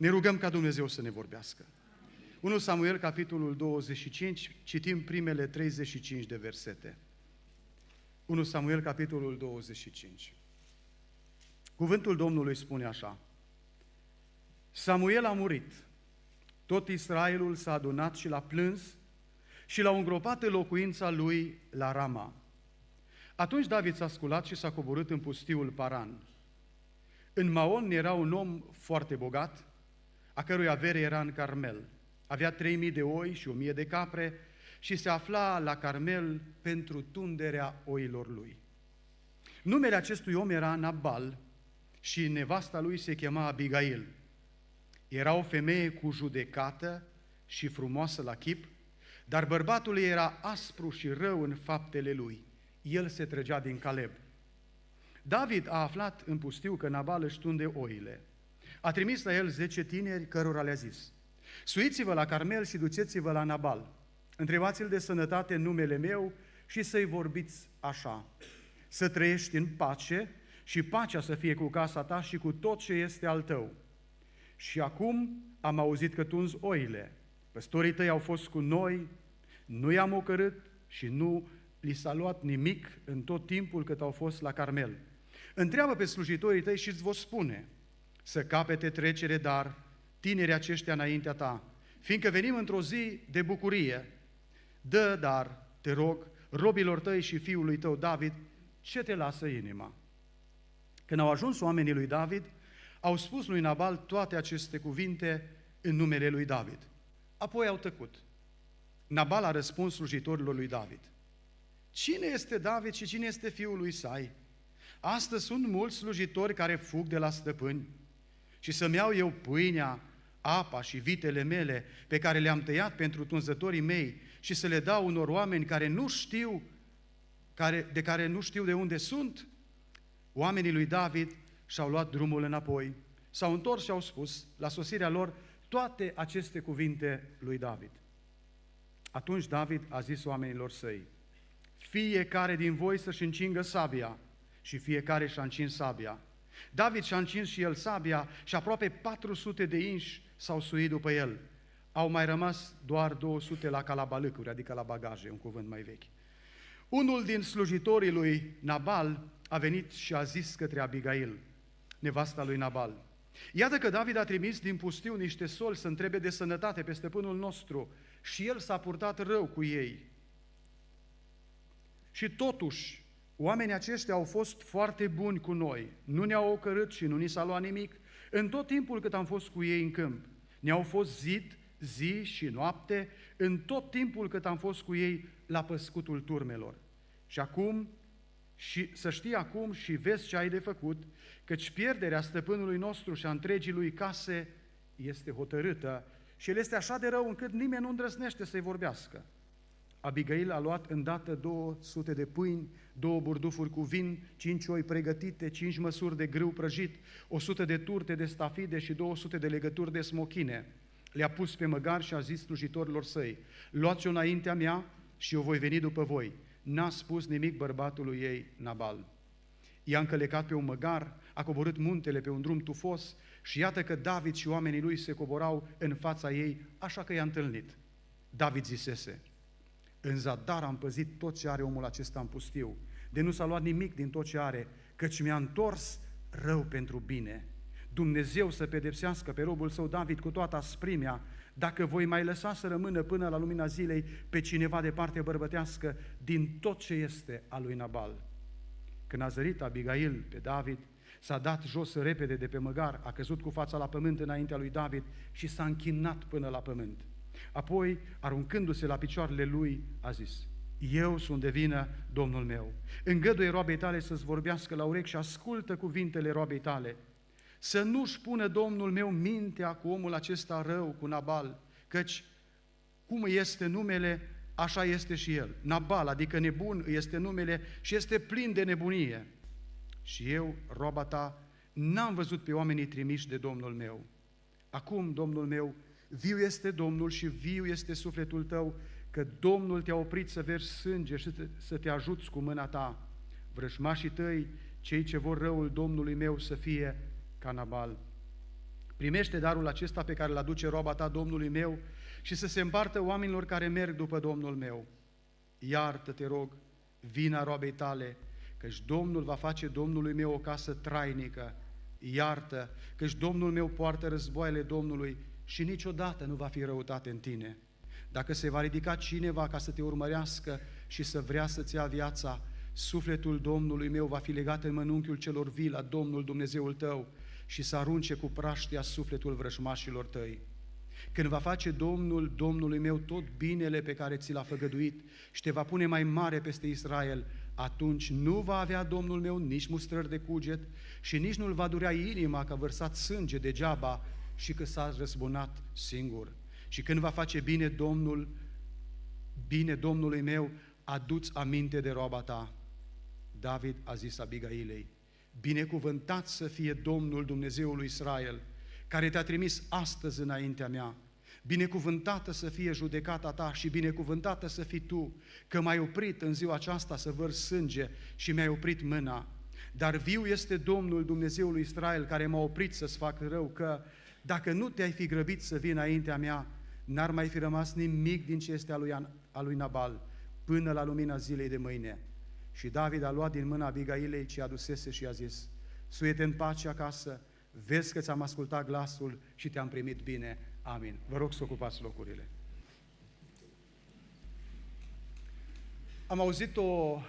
Ne rugăm ca Dumnezeu să ne vorbească. 1 Samuel, capitolul 25, citim primele 35 de versete. 1 Samuel, capitolul 25. Cuvântul Domnului spune așa: Samuel a murit, tot Israelul s-a adunat și l-a plâns și l-au îngropat în locuința lui la Rama. Atunci David s-a sculat și s-a coborât în pustiul Paran. În Maon era un om foarte bogat, a cărui avere era în Carmel. Avea 3000 de oi și 1000 de capre și se afla la Carmel pentru tunderea oilor lui. Numele acestui om era Nabal și nevasta lui se chema Abigail. Era o femeie cu judecată și frumoasă la chip, dar bărbatul ei era aspru și rău în faptele lui. El se trăgea din Caleb. David a aflat în pustiu că Nabal își tunde oile. A trimis la el 10 tineri cărora le-a zis: suiți-vă la Carmel și duceți-vă la Nabal. Întrebați-l de sănătate în numele meu și să-i vorbiți așa: să trăiești în pace și pacea să fie cu casa ta și cu tot ce este al tău. Și acum am auzit că tunzi oile. Păstorii tăi au fost cu noi, nu i-am ocărât și nu li s-a luat nimic în tot timpul cât au fost la Carmel. Întreabă pe slujitorii tăi și îți vor spune să capete trecere dar tinerii aceștia înaintea ta, fiindcă venim într-o zi de bucurie. Dă dar, te rog, robilor tăi și fiului tău David ce te lasă inima. Când au ajuns oamenii lui David, au spus lui Nabal toate aceste cuvinte în numele lui David. Apoi au tăcut. Nabal a răspuns slujitorilor lui David: cine este David și cine este fiul lui Isai? Astăzi sunt mulți slujitori care fug de la stăpâni și să-mi iau eu pâinea, apa și vitele mele pe care le-am tăiat pentru tunzătorii mei și să le dau unor oameni care nu știu de unde sunt? Oamenii lui David și-au luat drumul înapoi, s-au întors și au spus la sosirea lor toate aceste cuvinte lui David. Atunci David a zis oamenilor săi: fiecare din voi să-și încingă sabia, și fiecare și-a încins sabia. David și-a încins și el sabia și aproape 400 de inși s-au suit după el. Au mai rămas doar 200 la calabalâcuri, adică la bagaje, un cuvânt mai vechi. Unul din slujitorii lui Nabal a venit și a zis către Abigail, nevasta lui Nabal: iată că David a trimis din pustiu niște soli să întrebe de sănătate pe stăpânul nostru și el s-a purtat rău cu ei. Și totuși, oamenii aceștia au fost foarte buni cu noi, nu ne-au ocărât și nu ni s-a luat nimic în tot timpul cât am fost cu ei în câmp. Ne-au fost zi și noapte, în tot timpul cât am fost cu ei la păscutul turmelor. Și acum, să știi acum și vezi ce ai de făcut, căci pierderea stăpânului nostru și a întregii lui case este hotărâtă și el este așa de rău încât nimeni nu îndrăznește să-i vorbească. Abigail a luat îndată 200 de pâini, 2 burdufuri cu vin, 5 oi pregătite, 5 măsuri de grâu prăjit, 100 de turte de stafide și 200 de legături de smochine. Le-a pus pe măgar și a zis slujitorilor săi: luați-o înaintea mea și eu voi veni după voi. N-a spus nimic bărbatului ei, Nabal. I-a încălecat pe un măgar, a coborât muntele pe un drum tufos și iată că David și oamenii lui se coborau în fața ei, așa că i-a întâlnit. David zisese: în zadar am păzit tot ce are omul acesta în pustiu, de nu s-a luat nimic din tot ce are, căci mi-a întors rău pentru bine. Dumnezeu să pedepsească pe robul său David cu toată asprimea, dacă voi mai lăsa să rămână până la lumina zilei pe cineva de parte bărbătească din tot ce este al lui Nabal. Când a zărit Abigail pe David, s-a dat jos repede de pe măgar, a căzut cu fața la pământ înaintea lui David și s-a închinat până la pământ. Apoi, aruncându-se la picioarele lui, a zis: eu sunt de vină, Domnul meu. Îngăduie roabei tale să-ți vorbească la urechi și ascultă cuvintele roabei tale. Să nu-și pună Domnul meu mintea cu omul acesta rău, cu Nabal, căci cum este numele, așa este și el. Nabal, adică nebun, este numele și este plin de nebunie. Și eu, roaba ta, n-am văzut pe oamenii trimiși de Domnul meu. Acum, Domnul meu, viu este Domnul și viu este sufletul tău, că Domnul te-a oprit să vergi sânge și să te ajuți cu mâna ta. Vrăjmașii tăi, cei ce vor răul Domnului meu, să fie ca Nabal. Primește darul acesta pe care îl aduce roaba ta Domnului meu și să se împartă oamenilor care merg după Domnul meu. Iartă, te rog, vina roabei tale, căci Domnul va face Domnului meu o casă trainică. Iartă, căci Domnul meu poartă războaiele Domnului și niciodată nu va fi răutate în tine. Dacă se va ridica cineva ca să te urmărească și să vrea să-ți ia viața, sufletul Domnului meu va fi legat în mănunchiul celor vii la Domnul Dumnezeul tău și să arunce cu praștia sufletul vrăjmașilor tăi. Când va face Domnul Domnului meu tot binele pe care ți l-a făgăduit și te va pune mai mare peste Israel, atunci nu va avea Domnul meu nici mustrări de cuget și nici nu-l va durea inima că a vărsat sânge degeaba și că s-a răzbunat singur. Și când va face bine Domnului meu, adu-ți aminte de roaba ta. David a zis Abigailei: binecuvântat să fie Domnul Dumnezeul lui Israel, care te-a trimis astăzi înaintea mea. Binecuvântată să fie judecata ta și binecuvântată să fii tu, că m-ai oprit în ziua aceasta să vărs sânge și mi-ai oprit mâna. Dar viu este Domnul Dumnezeul lui Israel, care m-a oprit să-ți fac rău, că dacă nu te-ai fi grăbit să vii înaintea mea, n-ar mai fi rămas nimic din ce este a lui Nabal, până la lumina zilei de mâine. Și David a luat din mâna Abigailei ce adusese și a zis: suie-te în pace acasă, vezi că ți-am ascultat glasul și te-am primit bine. Amin. Vă rog să ocupați locurile. Am auzit o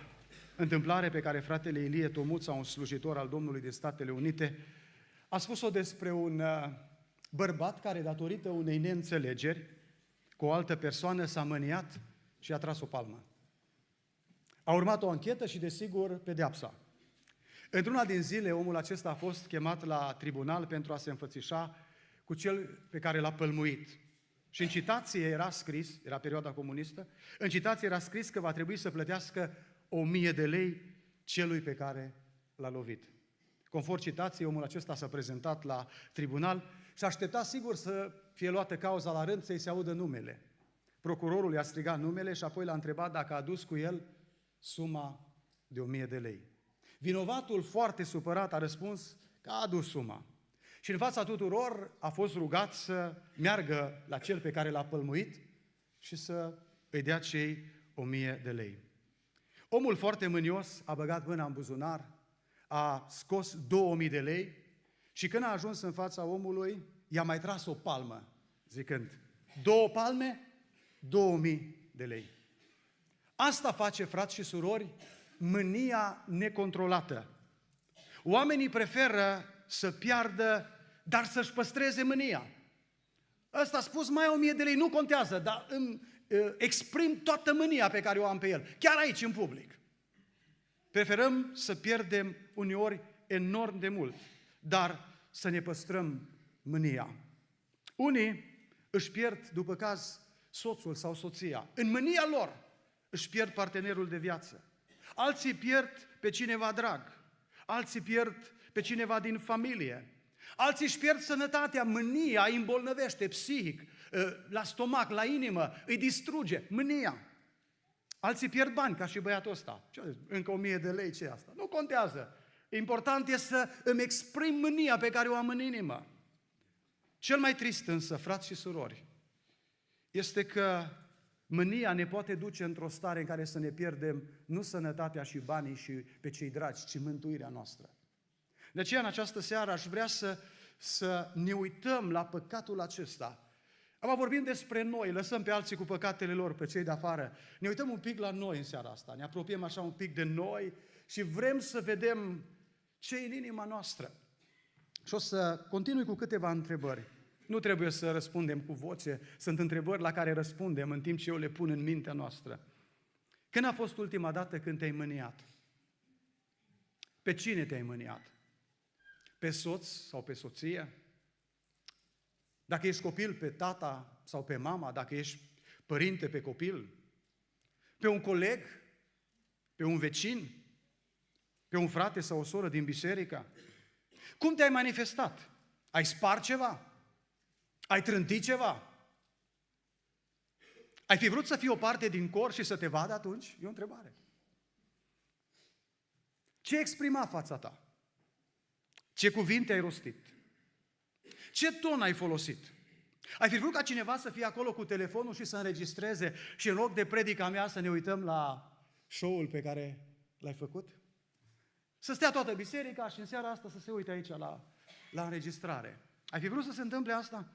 întâmplare pe care fratele Ilie Tomuța, un slujitor al Domnului din Statele Unite, a spus-o despre un bărbat care, datorită unei neînțelegeri cu o altă persoană, s-a mâniat și a tras o palmă. A urmat o anchetă și, desigur, pedeapsa. Într-una din zile, omul acesta a fost chemat la tribunal pentru a se înfățișa cu cel pe care l-a pălmuit. Și în citație era scris, era perioada comunistă, în citație era scris că va trebui să plătească 1000 de lei celui pe care l-a lovit. Conform citației, omul acesta s-a prezentat la tribunal și aștepta sigur să fie luată cauza la rând, să-i se audă numele. Procurorul i-a strigat numele și apoi l-a întrebat dacă a adus cu el suma de 1000 de lei. Vinovatul, foarte supărat, a răspuns că a adus suma. Și în fața tuturor a fost rugat să meargă la cel pe care l-a pălmuit și să îi dea cei 1000 de lei. Omul, foarte mânios, a băgat mâna în buzunar, a scos 2000 de lei și când a ajuns în fața omului, i-a mai tras o palmă, zicând: 2 palme, 2000 de lei. Asta face, frați și surori, mânia necontrolată. Oamenii preferă să piardă, dar să-și păstreze mânia. Ăsta a spus: mai 1000 de lei, nu contează, dar îmi exprim toată mânia pe care o am pe el, chiar aici, în public. Preferăm să pierdem uneori enorm de mult, dar să ne păstrăm mânia. Unii își pierd, după caz, soțul sau soția. În mânia lor își pierd partenerul de viață. Alții pierd pe cineva drag. Alții pierd pe cineva din familie. Alții își pierd sănătatea. Mânia îi îmbolnăvește psihic, la stomac, la inimă, îi distruge. Mânia. Alții pierd bani, ca și băiatul ăsta. Încă 1000 de lei, ce e asta? Nu contează. Important e să îmi exprim mânia pe care o am în inimă. Cel mai trist însă, frați și surori, este că mânia ne poate duce într-o stare în care să ne pierdem nu sănătatea și banii și pe cei dragi, ci mântuirea noastră. De aceea, în această seară, aș vrea să ne uităm la păcatul acesta. Acum vorbim despre noi, lăsăm pe alții cu păcatele lor, pe cei de afară. Ne uităm un pic la noi în seara asta, ne apropiem așa un pic de noi și vrem să vedem ce e în inima noastră. Și o să continui cu câteva întrebări. Nu trebuie să răspundem cu voce, sunt întrebări la care răspundem în timp ce eu le pun în mintea noastră. Când a fost ultima dată când te-ai mâniat? Pe cine te-ai mâniat? Pe soț sau pe soție? Dacă ești copil, pe tata sau pe mama? Dacă ești părinte, pe copil? Pe un coleg? Pe un vecin? Pe un frate sau o soră din biserică? Cum te-ai manifestat? Ai spart ceva? Ai trântit ceva? Ai fi vrut să fii o parte din cor și să te vadă atunci? E o întrebare. Ce exprima fața ta? Ce cuvinte ai rostit? Ce ton ai folosit? Ai fi vrut ca cineva să fie acolo cu telefonul și să înregistreze și în loc de predica mea să ne uităm la show-ul pe care l-ai făcut? Să stea toată biserica și în seara asta să se uite aici la înregistrare. Ai fi vrut să se întâmple asta?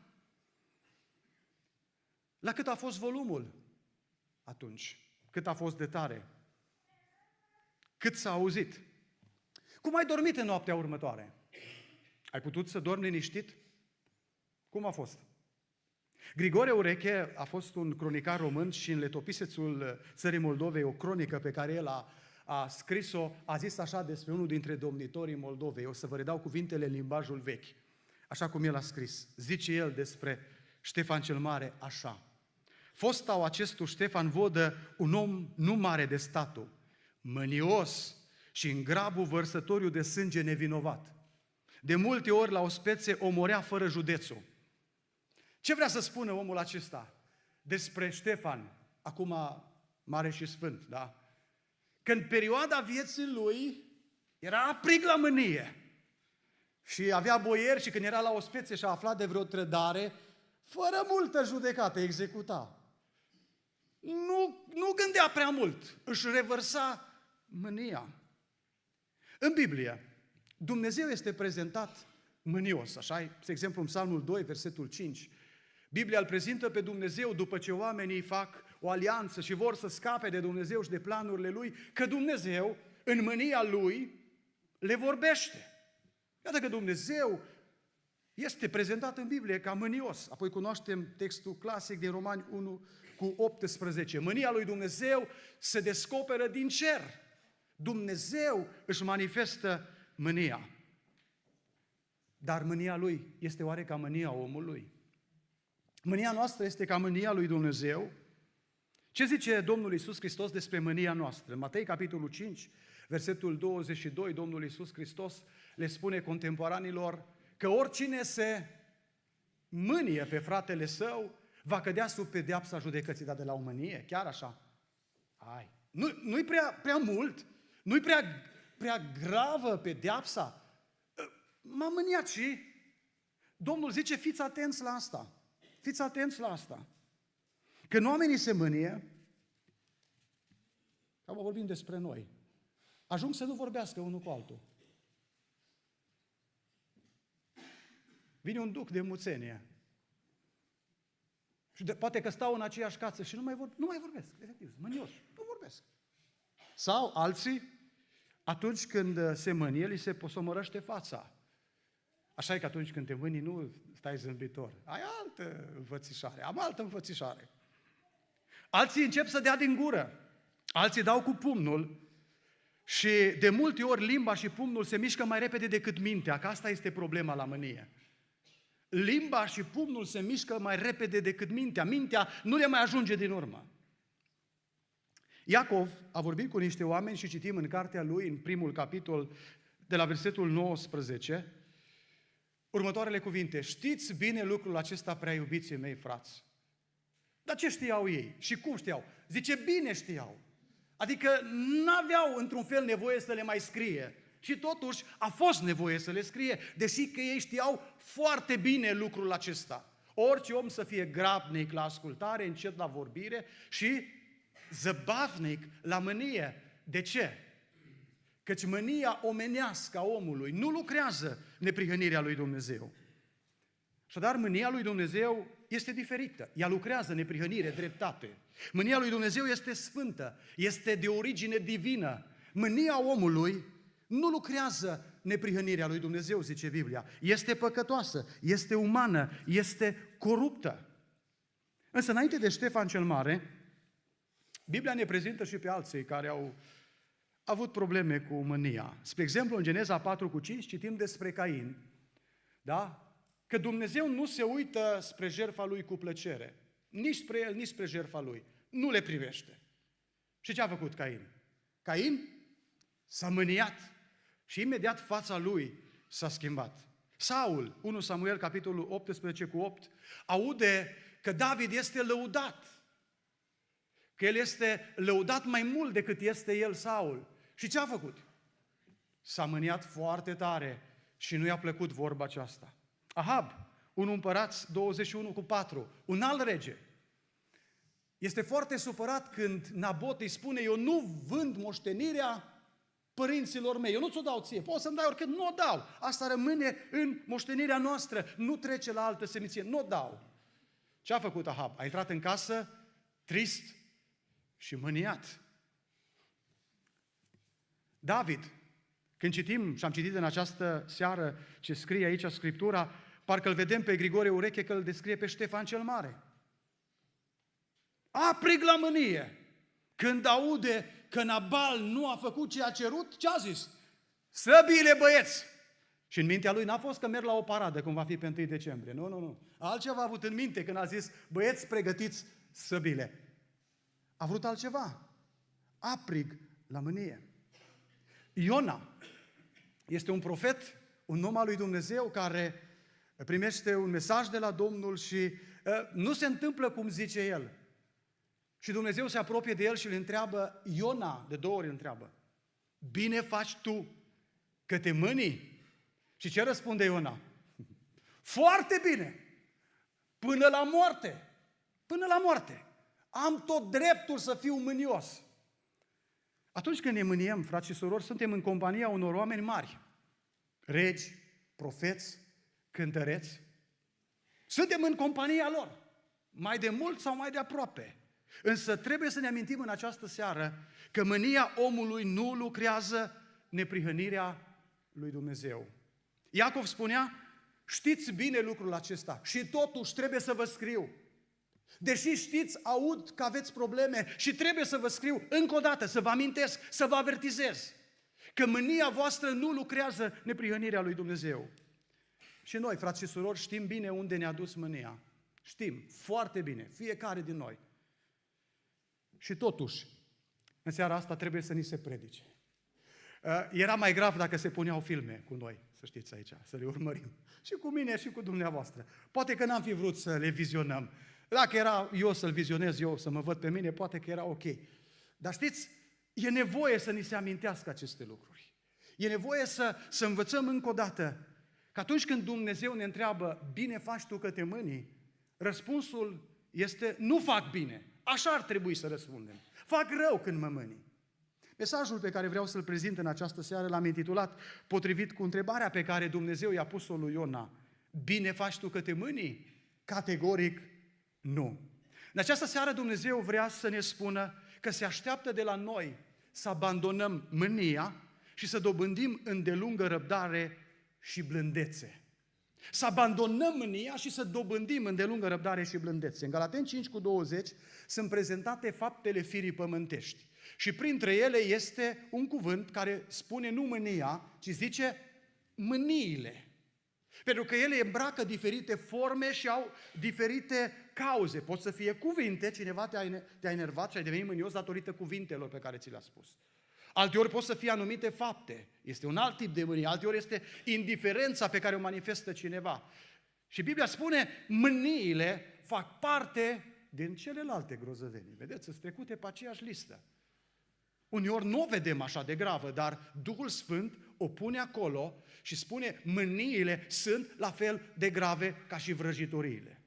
La cât a fost volumul atunci? Cât a fost de tare? Cât s-a auzit? Cum ai dormit în noaptea următoare? Ai putut să dormi liniștit? Cum a fost? Grigore Ureche a fost un cronicar român și în Letopisețul țării Moldovei, o cronică pe care el a scris-o, a zis așa despre unul dintre domnitorii Moldovei. O să vă redau cuvintele în limbajul vechi, așa cum el a scris. Zice el despre Ștefan cel Mare așa: fostau acestul Ștefan Vodă un om nu mare de statul, mânios și în grabul vărsătoriu de sânge nevinovat. De multe ori la o spețe omorea fără județul. Ce vrea să spună omul acesta despre Ștefan, acum mare și sfânt, da? Că în perioada vieții lui era aprig la mânie și avea boieri și când era la o spețe și a aflat de vreo trădare, fără multă judecată executa. Nu gândea prea mult, își revărsa mânia. În Biblie, Dumnezeu este prezentat mânios, așa e, de exemplu, în Psalmul 2, versetul 5. Biblia îl prezintă pe Dumnezeu după ce oamenii fac o alianță și vor să scape de Dumnezeu și de planurile Lui, că Dumnezeu, în mânia Lui, le vorbește. Iată că Dumnezeu este prezentat în Biblie ca mânios. Apoi cunoaștem textul clasic din Romani 1:18. Mânia lui Dumnezeu se descoperă din cer. Dumnezeu își manifestă mânia. Dar mânia Lui este oare ca mânia omului? Mânia noastră este ca mânia lui Dumnezeu? Ce zice Domnul Iisus Hristos despre mânia noastră? În Matei, capitolul 5, versetul 22, Domnul Iisus Hristos le spune contemporanilor că oricine se mânie pe fratele său va cădea sub pedeapsa judecății, dar de la o mânie, chiar așa. Nu-i prea mult? Nu-i prea gravă pedeapsa? M-am mâniat și Domnul zice, fiți atenți la asta. Fiți atenți la asta. Când oamenii se mânie, acum vorbim despre noi, ajung să nu vorbească unul cu altul. Vine un duc de muțenie. Și poate că stau în aceeași casă și nu mai vorbesc, efectiv, mânios, nu vorbesc. Sau alții, atunci când se mânie, li se posomorăște fața. Așa e că atunci când te mâni, nu stai zâmbitor. Ai altă înfățișare, am altă înfățișare. Alții încep să dea din gură. Alții dau cu pumnul și de multe ori limba și pumnul se mișcă mai repede decât mintea, că asta este problema la mânie. Limba și pumnul se mișcă mai repede decât mintea. Mintea nu le mai ajunge din urmă. Iacov a vorbit cu niște oameni și citim în cartea lui, în primul capitol, de la versetul 19, următoarele cuvinte: știți bine lucrul acesta, prea iubiții mei frați. Dar ce știau ei? Și cum știau? Zice, bine știau. Adică n-aveau într-un fel nevoie să le mai scrie. Și totuși a fost nevoie să le scrie, deși că ei știau foarte bine lucrul acesta. Orice om să fie grabnic la ascultare, încet la vorbire și zăbavnic la mânie. De ce? Căci mânia omenească a omului nu lucrează neprihănirea lui Dumnezeu. Așadar, mânia lui Dumnezeu este diferită. Ea lucrează neprihănire, dreptate. Mânia lui Dumnezeu este sfântă, este de origine divină. Mânia omului nu lucrează neprihănirea lui Dumnezeu, zice Biblia. Este păcătoasă, este umană, este coruptă. Însă, înainte de Ștefan cel Mare, Biblia ne prezintă și pe alții care au avut probleme cu mânia. Spre exemplu, în Geneza 4:5 citim despre Cain, da? Că Dumnezeu nu se uită spre jertfa lui cu plăcere, nici spre el, nici spre jertfa lui. Nu le privește. Și ce a făcut Cain? Cain s-a mâniat și imediat fața lui s-a schimbat. Saul, 1 Samuel, capitolul 18:8, aude că David este lăudat, că el este lăudat mai mult decât este el, Saul. Și ce a făcut? S-a mâniat foarte tare și nu i-a plăcut vorba aceasta. Ahab, 1 Împărați 21:4, un alt rege. Este foarte supărat când Nabot îi spune, eu nu vând moștenirea părinților mei, eu nu ți-o dau ție, poți să-mi dai oricând, nu o dau. Asta rămâne în moștenirea noastră, nu trece la altă seminție, nu o dau. Ce a făcut Ahab? A intrat în casă trist și mâniat. David, când citim, și am citit în această seară ce scrie aici Scriptura, parcă îl vedem pe Grigore Ureche că îl descrie pe Ștefan cel Mare. Aprig la mânie. Când aude că Nabal nu a făcut ce a cerut, ce a zis? Săbile, băieți! Și în mintea lui n-a fost că merg la o paradă, cum va fi pe 1 decembrie. Nu. Altceva a avut în minte când a zis, băieți, pregătiți săbile. A vrut altceva. Aprig la mânie. Iona este un profet, un om al lui Dumnezeu care primește un mesaj de la Domnul și nu se întâmplă cum zice el. Și Dumnezeu se apropie de el și îl întreabă, Iona, de 2 ori îl întreabă, bine faci tu că te mânii? Și ce răspunde Iona? Foarte bine, până la moarte, până la moarte. Am tot dreptul să fiu mânios. Atunci când ne mâniem, frați și surori, suntem în compania unor oameni mari, regi, profeți, cântăreți. Suntem în compania lor, mai de mult sau mai de aproape. Însă trebuie să ne amintim în această seară că mânia omului nu lucrează neprihănirea lui Dumnezeu. Iacov spunea, știți bine lucrul acesta și totuși trebuie să vă scriu. Deși știți, aud că aveți probleme și trebuie să vă scriu încă o dată, să vă amintesc, să vă avertizez că mânia voastră nu lucrează neprihănirea lui Dumnezeu. Și noi, frați și surori, știm bine unde ne-a dus mânia. Știm foarte bine, fiecare din noi. Și totuși, în seara asta trebuie să ni se predice. Era mai grav dacă se puneau filme cu noi, să știți aici, să le urmărim. Și cu mine și cu dumneavoastră. Poate că n-am fi vrut să le vizionăm. Dacă era eu să-l vizionez eu, să mă văd pe mine, poate că era ok. Dar știți, e nevoie să ni se amintească aceste lucruri. E nevoie să învățăm încă o dată că atunci când Dumnezeu ne întreabă, bine faci tu că te mânii, răspunsul este, nu fac bine. Așa ar trebui să răspundem. Fac rău când mă mânii. Mesajul pe care vreau să-l prezint în această seară l-am intitulat potrivit cu întrebarea pe care Dumnezeu i-a pus-o lui Iona. Bine faci tu că te mânii? Categoric nu. În această seară Dumnezeu vrea să ne spună că se așteaptă de la noi să abandonăm mânia și să dobândim îndelungă răbdare și blândețe. Să abandonăm mânia și să dobândim îndelungă răbdare și blândețe. În Galateni 5:20 sunt prezentate faptele firii pământești. Și printre ele este un cuvânt care spune nu mânia, ci zice mâniile. Pentru că ele îmbracă diferite forme și au diferite cauze. Pot să fie cuvinte, cineva te-a enervat și ai devenit mânios datorită cuvintelor pe care ți le-a spus. Alteori pot să fie anumite fapte. Este un alt tip de mânie. Alteori este indiferența pe care o manifestă cineva. Și Biblia spune, mâniile fac parte din celelalte grozăvenii. Vedeți, sunt trecute pe aceeași listă. Uneori nu o vedem așa de gravă, dar Duhul Sfânt o pune acolo și spune, mâniile sunt la fel de grave ca și vrăjitoriile.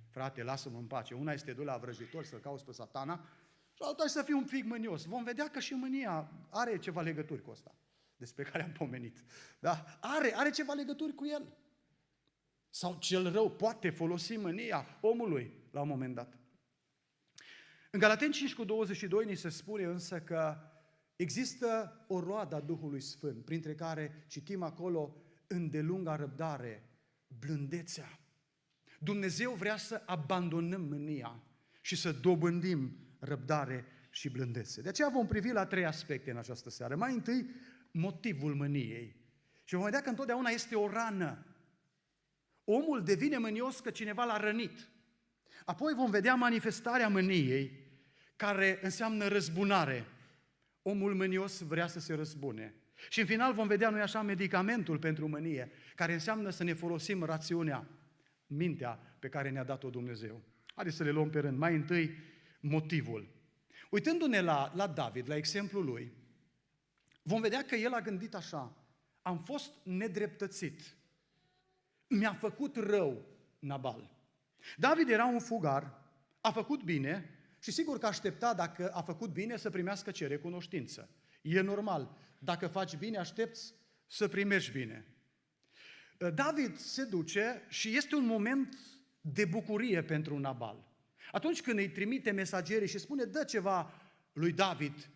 Frate, lasă-mă în pace. Una este du la vrăjitor să-l cauți pe Satana, și alta să fii un pic mânios. Vom vedea că și mânia are ceva legături cu asta, despre care am pomenit. Da? Are ceva legături cu el. Sau cel rău poate folosi mânia omului la un moment dat. În Galateni 5:22 ni se spune însă că există o roadă a Duhului Sfânt, printre care citim acolo îndelunga răbdare, blândețea. Dumnezeu vrea să abandonăm mânia și să dobândim răbdare și blândețe. De aceea vom privi la 3 aspecte în această seară. Mai întâi, motivul mâniei. Și vom vedea că întotdeauna este o rană. Omul devine mânios că cineva l-a rănit. Apoi vom vedea manifestarea mâniei, care înseamnă răzbunare. Omul mânios vrea să se răzbune. Și în final vom vedea, nu-i așa, medicamentul pentru mânie, care înseamnă să ne folosim rațiunea, mintea pe care ne-a dat-o Dumnezeu. Haideți să le luăm pe rând. Mai întâi, motivul. Uitându-ne la David, la exemplul lui, vom vedea că el a gândit așa, am fost nedreptățit, mi-a făcut rău Nabal. David era un fugar, a făcut bine și sigur că aștepta, dacă a făcut bine, să primească ce recunoștință. E normal. Dacă faci bine, aștepți să primești bine. David se duce și este un moment de bucurie pentru Nabal. Atunci când îi trimite mesagerii și spune, dă ceva lui David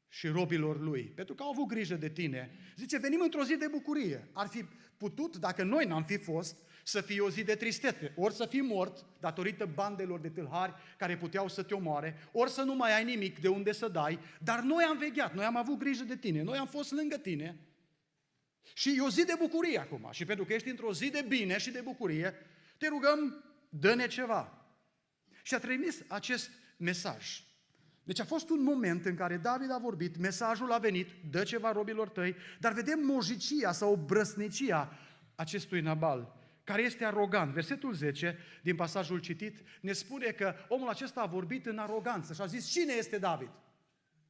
și robilor lui, pentru că au avut grijă de tine, zice, venim într-o zi de bucurie. Ar fi putut, dacă noi n-am fi fost, să fie o zi de tristețe, ori să fii mort datorită bandelor de tâlhari care puteau să te omoare, ori să nu mai ai nimic de unde să dai, dar noi am vegheat, noi am avut grijă de tine, noi am fost lângă tine și e o zi de bucurie acum. Și pentru că ești într-o zi de bine și de bucurie, te rugăm, dă-ne ceva. Și a trimis acest mesaj. Deci a fost un moment în care David a vorbit, mesajul a venit, dă ceva robilor tăi, dar vedem mojicia sau brăsnicia acestui Nabal, care este arogant. Versetul 10 din pasajul citit ne spune că omul acesta a vorbit în aroganță și a zis, cine este David?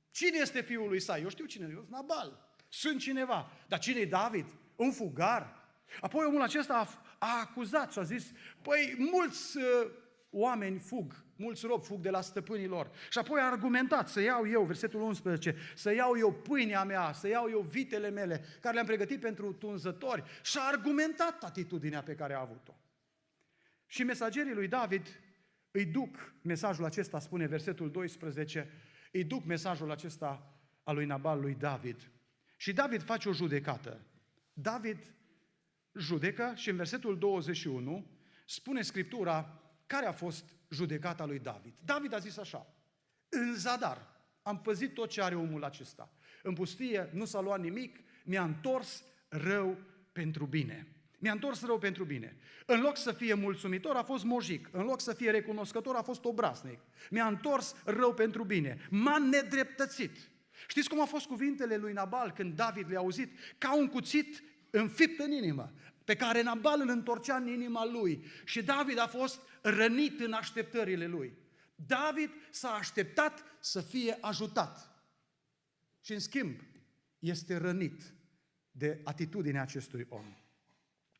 Cine este fiul lui Isai? Eu știu cine e, Nabal. Sunt cineva. Dar cine e David? Un fugar. Apoi omul acesta a acuzat și a zis, păi mulți oameni fug, mulți robi fug de la stăpânii lor. Și apoi a argumentat să iau eu, versetul 11, să iau eu pâinea mea, să iau eu vitele mele, care le-am pregătit pentru tunzători. Și a argumentat atitudinea pe care a avut-o. Și mesagerii lui David îi duc mesajul acesta, spune versetul 12, îi duc mesajul acesta al lui Nabal, lui David. Și David face o judecată. David judecă și în versetul 21 spune Scriptura care a fost judecata lui David. David a zis așa, în zadar am păzit tot ce are omul acesta. În pustie nu s-a luat nimic, mi-a întors rău pentru bine. Mi-a întors rău pentru bine. În loc să fie mulțumitor, a fost mojic. În loc să fie recunoscător, a fost obraznic. Mi-a întors rău pentru bine. M-a nedreptățit. Știți cum au fost cuvintele lui Nabal când David le-a auzit? Ca un cuțit înfipt în inimă, pe care Nabal îl întorcea în inima lui. Și David a fost rănit în așteptările lui. David s-a așteptat să fie ajutat. Și în schimb, este rănit de atitudinea acestui om.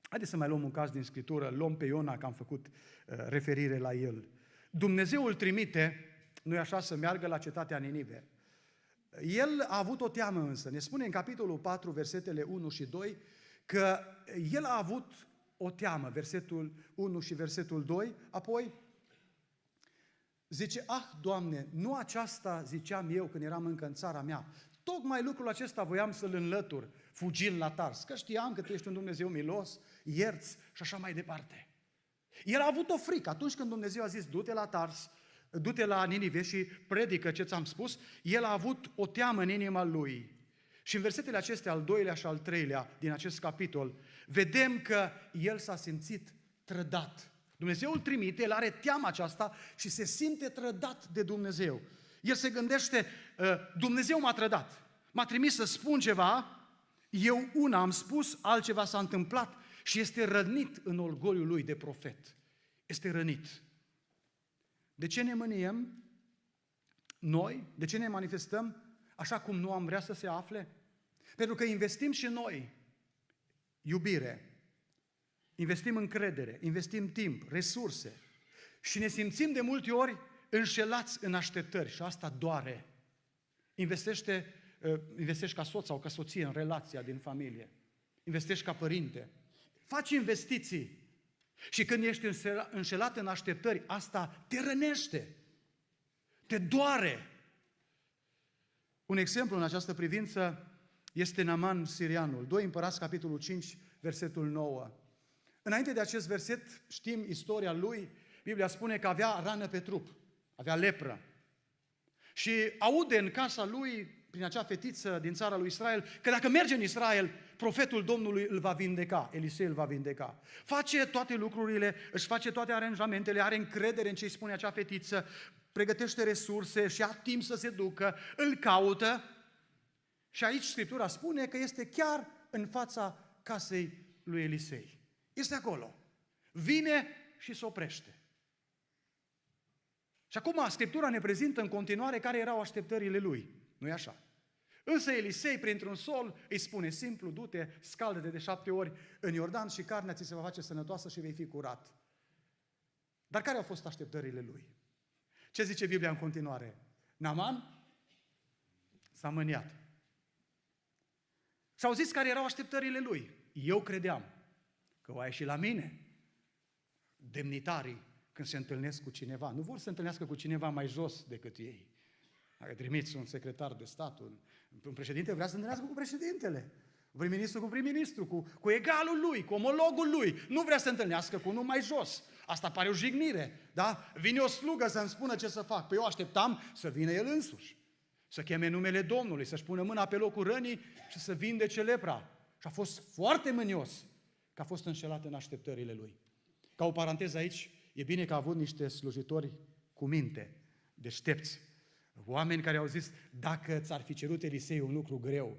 Haideți să mai luăm un caz din Scriptură, luăm pe Iona, că am făcut referire la el. Dumnezeu îl trimite, nu-i așa, să meargă la cetatea Ninive. El a avut o teamă însă. Ne spune în capitolul 4, versetele 1 și 2, că el a avut o teamă, versetul 1 și versetul 2, apoi zice, Doamne, nu aceasta ziceam eu când eram încă în țara mea, tocmai lucrul acesta voiam să-l înlătur, fugind la Tars, că știam că Tu ești un Dumnezeu milos, ierți și așa mai departe. El a avut o frică atunci când Dumnezeu a zis, du-te la Tars, du-te la Ninive și predică ce ți-am spus, el a avut o teamă în inima lui. Și în versetele acestea, al doilea și al treilea din acest capitol, vedem că el s-a simțit trădat. Dumnezeu îl trimite, el are teama aceasta și se simte trădat de Dumnezeu. El se gândește, Dumnezeu m-a trădat, m-a trimis să spun ceva, eu una am spus, altceva s-a întâmplat și este rănit în orgoliul lui de profet. Este rănit. De ce ne mâniem noi? De ce ne manifestăm așa cum nu am vrea să se afle? Pentru că investim și noi iubire, investim încredere, investim timp, resurse și ne simțim de multe ori înșelați în așteptări și asta doare. Investești ca soț sau ca soție în relația din familie. Investești ca părinte. Faci investiții. Și când ești înșelat în așteptări, asta te rănește, te doare. Un exemplu în această privință este Naaman sirianul. 2 Împărați, capitolul 5, versetul 9. Înainte de acest verset știm istoria lui, Biblia spune că avea rană pe trup, avea lepră. Și aude în casa lui, prin acea fetiță din țara lui Israel, că dacă merge în Israel, profetul Domnului îl va vindeca, Elisei îl va vindeca. Face toate lucrurile, își face toate aranjamentele, are încredere în ce îi spune acea fetiță, pregătește resurse și a timp să se ducă, îl caută. Și aici Scriptura spune că este chiar în fața casei lui Elisei. Este acolo. Vine și se oprește. Și acum Scriptura ne prezintă în continuare care erau așteptările lui. Nu-i așa? Însă Elisei, printr-un sol, îi spune simplu, du-te, scaldă-te de 7 ori în Iordan și carnea ți se va face sănătoasă și vei fi curat. Dar care au fost așteptările lui? Ce zice Biblia în continuare? Naaman s-a mâniat. Și au zis care erau așteptările lui. Eu credeam că va ieși la mine. Demnitarii, când se întâlnesc cu cineva, nu vor să se întâlnească cu cineva mai jos decât ei. Dacă trimiți un secretar de stat, un președinte vrea să se întâlnească cu președintele, un prim-ministru cu prim-ministru, cu egalul lui, cu omologul lui. Nu vrea să se întâlnească cu unul mai jos. Asta pare o jignire, da? Vine o slugă să-mi spună ce să fac. Păi eu așteptam să vină el însuși, să cheme numele Domnului, să-și pună mâna pe locul rănii și să vindece lepra. Și a fost foarte mânios că a fost înșelat în așteptările lui. Ca o paranteză aici, e bine că a avut niște slujitori cu minte, deștepți, oameni care au zis, dacă ți-ar fi cerut Elisei un lucru greu,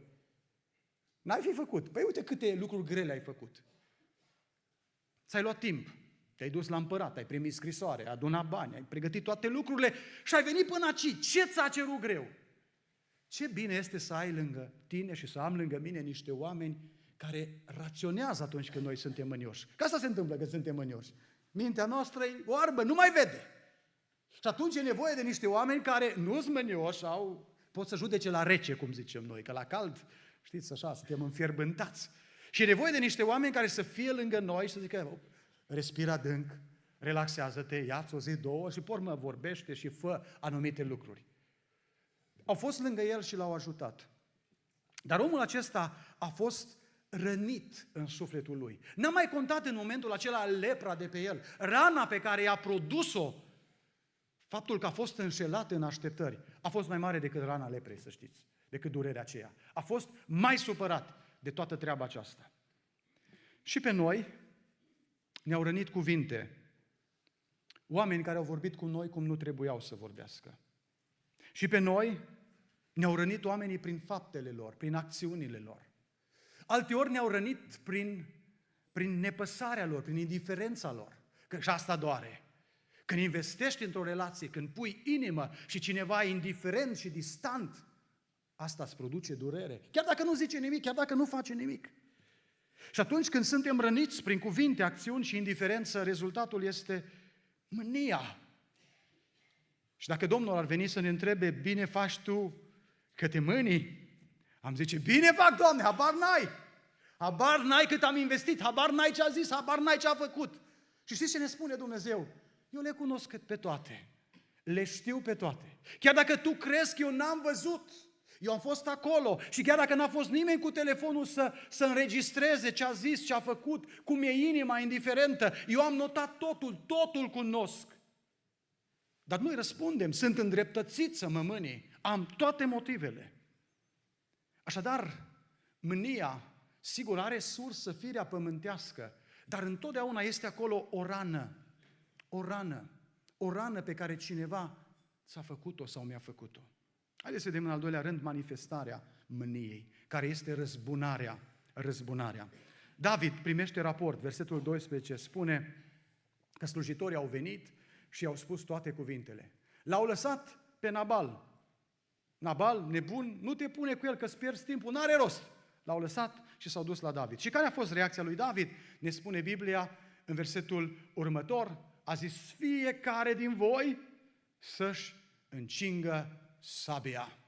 n-ai fi făcut. Păi uite câte lucruri grele ai făcut. Ți-ai luat timp, te-ai dus la împărat, ai primit scrisoare, ai adunat bani, ai pregătit toate lucrurile și ai venit până aici. Ce ți-a cerut greu? Ce bine este să ai lângă tine și să am lângă mine niște oameni care raționează atunci când noi suntem mânioși. Că asta se întâmplă când suntem mânioși. Mintea noastră e oarbă, nu mai vede. Și atunci e nevoie de niște oameni care nu sunt mânioși, pot să judece la rece, cum zicem noi, că la cald, știți așa, suntem înfierbântați. Și e nevoie de niște oameni care să fie lângă noi și să zică, respira adânc, relaxează-te, ia-ți o zi, două și pe urmă vorbește și fă anumite lucruri. Au fost lângă el și l-au ajutat. Dar omul acesta a fost rănit în sufletul lui. N-a mai contat în momentul acela lepra de pe el, rana pe care i-a produs-o, faptul că a fost înșelat în așteptări, a fost mai mare decât rana leprei, să știți, decât durerea aceea. A fost mai supărat de toată treaba aceasta. Și pe noi ne-au rănit cuvinte, oameni care au vorbit cu noi cum nu trebuiau să vorbească. Și pe noi ne-au rănit oamenii prin faptele lor, prin acțiunile lor. Alteori ne-au rănit prin nepăsarea lor, prin indiferența lor. Că și asta doare. Când investești într-o relație, când pui inimă și cineva e indiferent și distant, asta îți produce durere. Chiar dacă nu zice nimic, chiar dacă nu face nimic. Și atunci când suntem răniți prin cuvinte, acțiuni și indiferență, rezultatul este mânia. Și dacă Domnul ar veni să ne întrebe, bine faci tu că te mânii? Am zice, bine fac, Doamne, habar n-ai! Habar n-ai cât am investit, habar n-ai ce a zis, habar n-ai ce a făcut. Și știți ce ne spune Dumnezeu? Eu le cunosc pe toate, le știu pe toate. Chiar dacă tu crezi că eu n-am văzut, eu am fost acolo și chiar dacă n-a fost nimeni cu telefonul să înregistreze ce a zis, ce a făcut, cum e inima indiferentă, eu am notat totul cunosc. Dar noi răspundem, sunt îndreptățit să mă mâni, am toate motivele. Așadar, mânia, sigur, are sursă firea pământească, dar întotdeauna este acolo o rană pe care cineva ți-a făcut-o sau mi-a făcut-o. Haideți să vedem în al doilea rând manifestarea mâniei, care este răzbunarea. David primește raport, versetul 12 spune că slujitorii au venit și i-au spus toate cuvintele. L-au lăsat pe Nabal. Nabal, nebun, nu te pune cu el că îți pierzi timpul, n-are rost. L-au lăsat și s-au dus la David. Și care a fost reacția lui David? Ne spune Biblia în versetul următor, a zis fiecare din voi să-și încingă sabia.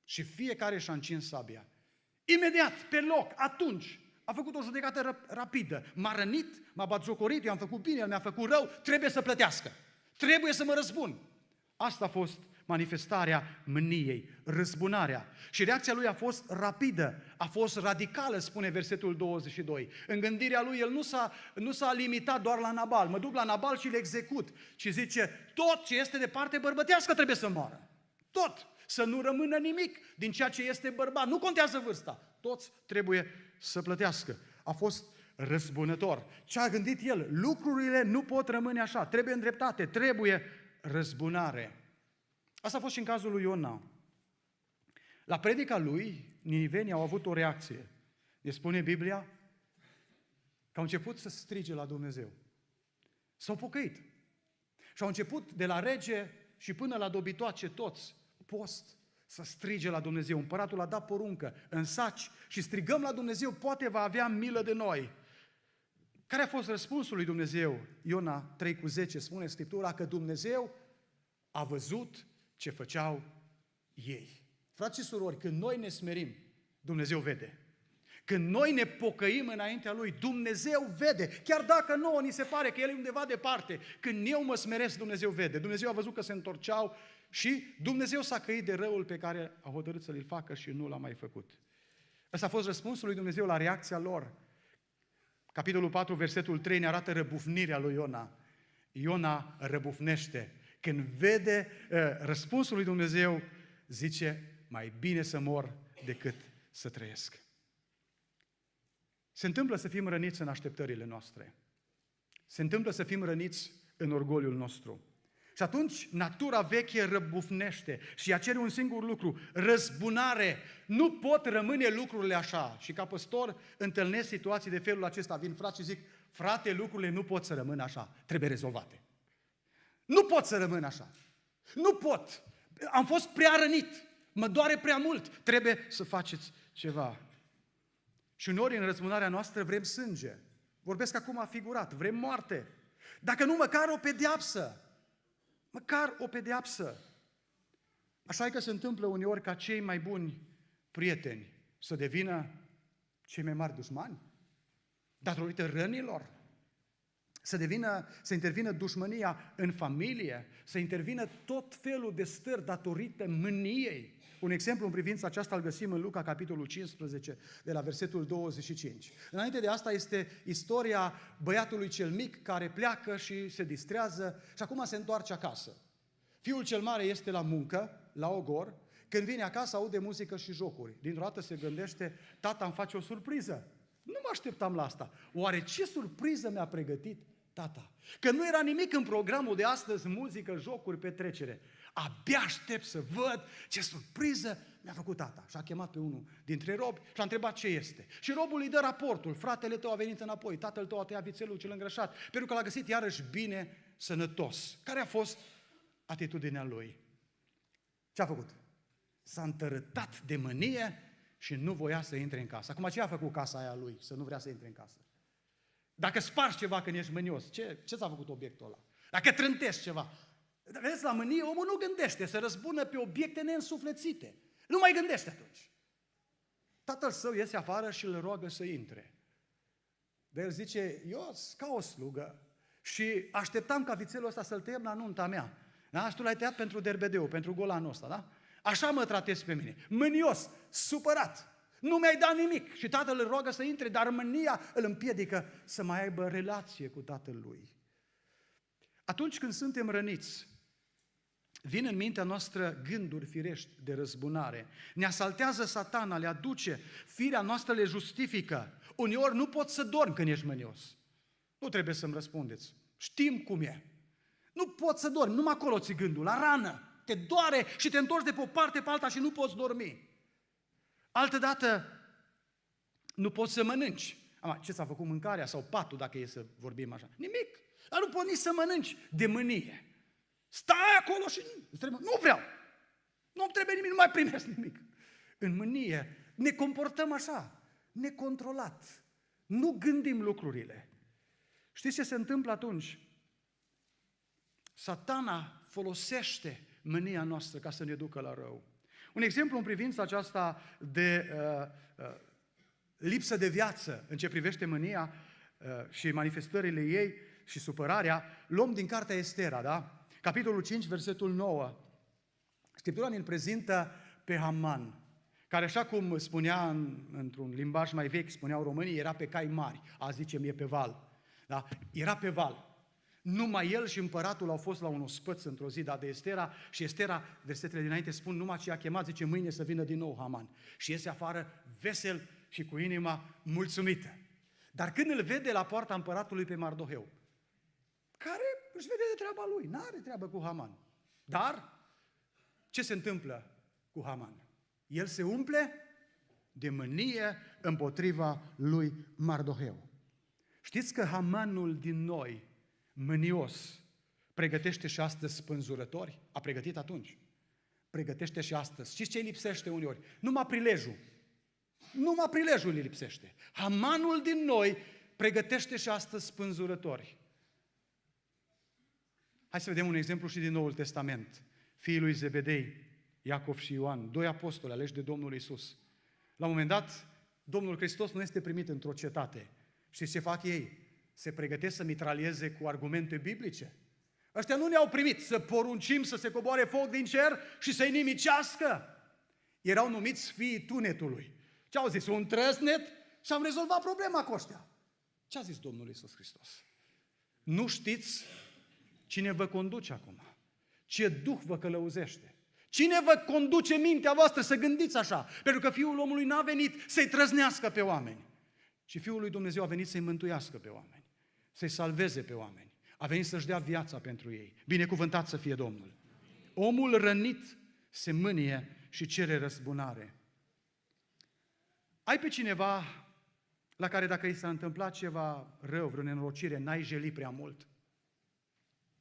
Și fiecare și-a încins sabia. Imediat, pe loc, atunci, a făcut o judecată rapidă. M-a rănit, m-a batjocorit, eu am făcut bine, el mi-a făcut rău, trebuie să plătească. Trebuie să mă răzbun. Asta a fost manifestarea mâniei, răzbunarea. Și reacția lui a fost rapidă, a fost radicală, spune versetul 22. În gândirea lui, el nu s-a limitat doar la Nabal. Mă duc la Nabal și îl execut. Și zice, tot ce este de parte bărbătească trebuie să moară. Tot. Să nu rămână nimic din ceea ce este bărbat. Nu contează vârsta. Toți trebuie să plătească. A fost răzbunător. Ce a gândit el? Lucrurile nu pot rămâne așa. Trebuie îndreptate, trebuie răzbunare. Asta a fost și în cazul lui Iona. La predica lui, ninivenii au avut o reacție. Ne spune Biblia că au început să strige la Dumnezeu. S-au pocăit. Și au început de la rege și până la dobitoace toți, post, să strige la Dumnezeu. Împăratul a dat poruncă în saci și strigăm la Dumnezeu, poate va avea milă de noi. Care a fost răspunsul lui Dumnezeu? Iona 3:10 spune Scriptura că Dumnezeu a văzut ce făceau ei. Frați și surori, când noi ne smerim, Dumnezeu vede. Când noi ne pocăim înaintea Lui, Dumnezeu vede. Chiar dacă nouă ni se pare că El e undeva departe, când eu mă smeresc, Dumnezeu vede. Dumnezeu a văzut că se întorceau și Dumnezeu s-a căit de răul pe care a hotărât să-l facă și nu l-a mai făcut. Ăsta a fost răspunsul lui Dumnezeu la reacția lor. Capitolul 4, versetul 3 ne arată răbufnirea lui Iona. Iona răbufnește. Când vede răspunsul lui Dumnezeu, zice, mai bine să mor decât să trăiesc. Se întâmplă să fim răniți în așteptările noastre. Se întâmplă să fim răniți în orgoliul nostru. Și atunci natura veche răbufnește și ea cere un singur lucru, răzbunare. Nu pot rămâne lucrurile așa. Și ca păstor întâlnesc situații de felul acesta. Vin frați și zic, frate, lucrurile nu pot să rămână așa, trebuie rezolvate. Nu pot să rămân așa. Nu pot. Am fost prea rănit. Mă doare prea mult. Trebuie să faceți ceva. Și uneori în răzbunarea noastră vrem sânge. Vorbesc acum figurat. Vrem moarte. Dacă nu, măcar o pedeapsă. Măcar o pedeapsă. Așa e că se întâmplă uneori ca cei mai buni prieteni să devină cei mai mari dușmani. Datorită rănilor. Să intervină dușmânia în familie, să intervină tot felul de stări datorită mâniei. Un exemplu în privința aceasta îl găsim în Luca, capitolul 15, de la versetul 25. Înainte de asta este istoria băiatului cel mic care pleacă și se distrează și acum se întoarce acasă. Fiul cel mare este la muncă, la ogor, când vine acasă aude muzică și jocuri. Dintr-o dată se gândește, tata îmi face o surpriză. Nu mă așteptam la asta. Oare ce surpriză mi-a pregătit tata? Că nu era nimic în programul de astăzi, muzică, jocuri, petrecere. Abia aștept să văd ce surpriză mi-a făcut tata. Și a chemat pe unul dintre robi și a întrebat ce este. Și robul îi dă raportul. Fratele tău a venit înapoi, tatăl tău a tăiat vițelul cel îngrășat, pentru că l-a găsit iarăși bine, sănătos. Care a fost atitudinea lui? Ce a făcut? S-a întărătat de mânie și nu voia să intre în casă. Acum ce a făcut casa aia lui, să nu vrea să intre în casă? Dacă spargi ceva când ești mânios, ce ți-a făcut obiectul ăla? Dacă trântești ceva, vezi, la mânie omul nu gândește, se răzbună pe obiecte neînsuflețite. Nu mai gândește atunci. Tatăl său iese afară și îl roagă să intre. Dar el zice, eu ca o slugă și așteptam ca vițelul ăsta să-l tăiem la nunta mea. Da? Și tu l-ai tăiat pentru derbedeu, pentru golanul ăsta, da? Așa mă tratezi pe mine. Mânios, supărat. Nu mi-ai dat nimic. Și tatăl îl roagă să intre, dar mânia îl împiedică să mai aibă relație cu tatăl lui. Atunci când suntem răniți, vin în mintea noastră gânduri firești de răzbunare. Ne asaltează Satana, le aduce, firea noastră le justifică. Uneori nu poți să dormi când ești mânios. Nu trebuie să-mi răspundeți. Știm cum e. Nu poți să dormi, numai acolo ți gândul, la rană. Te doare și te întorci de pe o parte pe alta și nu poți dormi. Altădată nu poți să mănânci. Ce ți-a făcut mâncarea sau patul, dacă e să vorbim așa? Nimic. Dar nu poți nici să mănânci de mânie. Stai acolo și nu vreau. Nu trebuie nimic, nu mai primesc nimic. În mânie ne comportăm așa, necontrolat. Nu gândim lucrurile. Știți ce se întâmplă atunci? Satana folosește mânia noastră ca să ne ducă la rău. Un exemplu în privința aceasta de lipsă de viață în ce privește mânia și manifestările ei și supărarea, luăm din cartea Estera, da? Capitolul 5, versetul 9. Scriptura ne-l prezintă pe Haman, care așa cum spunea într-un limbaj mai vechi, spuneau românii, era pe cai mari, azi zicem e pe val. Da? Era pe val. Numai el și împăratul au fost la un ospăț într-o zi, de Estera, și Estera, versetele dinainte spun, numai ce a chemat, zice, mâine să vină din nou Haman. Și iese afară vesel și cu inima mulțumită. Dar când îl vede la poarta împăratului pe Mardoheu, care își vede de treaba lui, n-are treabă cu Haman. Dar ce se întâmplă cu Haman? El se umple de mânie împotriva lui Mardoheu. Știți că Hamanul din noi, mânios, pregătește și astăzi spânzurători? A pregătit atunci. Pregătește și astăzi. Știți ce îi lipsește uneori? Numai prilejul. Numai prilejul îi lipsește. Hamanul din noi pregătește și astăzi spânzurători. Hai să vedem un exemplu și din Noul Testament. Fiii lui Zebedei, Iacov și Ioan, 2 apostoli aleși de Domnul Iisus. La un moment dat, Domnul Hristos nu este primit într-o cetate. Știți ce fac ei? Se pregătesc să mitralieze cu argumente biblice. Ăștia nu ne-au primit să poruncim să se coboare foc din cer și să-i nimicească. Erau numiți fiii tunetului. Ce au zis? Un trăsnet și am rezolvat problema cu ăștia. Ce a zis Domnul Iisus Hristos? Nu știți cine vă conduce acum? Ce duh vă călăuzește? Cine vă conduce mintea voastră să gândiți așa? Pentru că Fiul omului n-a venit să-i trăznească pe oameni, ci Fiul lui Dumnezeu a venit să-i mântuiască pe oameni, să-i salveze pe oameni. A venit să-și dea viața pentru ei. Binecuvântat să fie Domnul. Omul rănit se mânie și cere răzbunare. Ai pe cineva la care dacă i s-a întâmplat ceva rău, vreo nenorocire, n-ai jeli prea mult?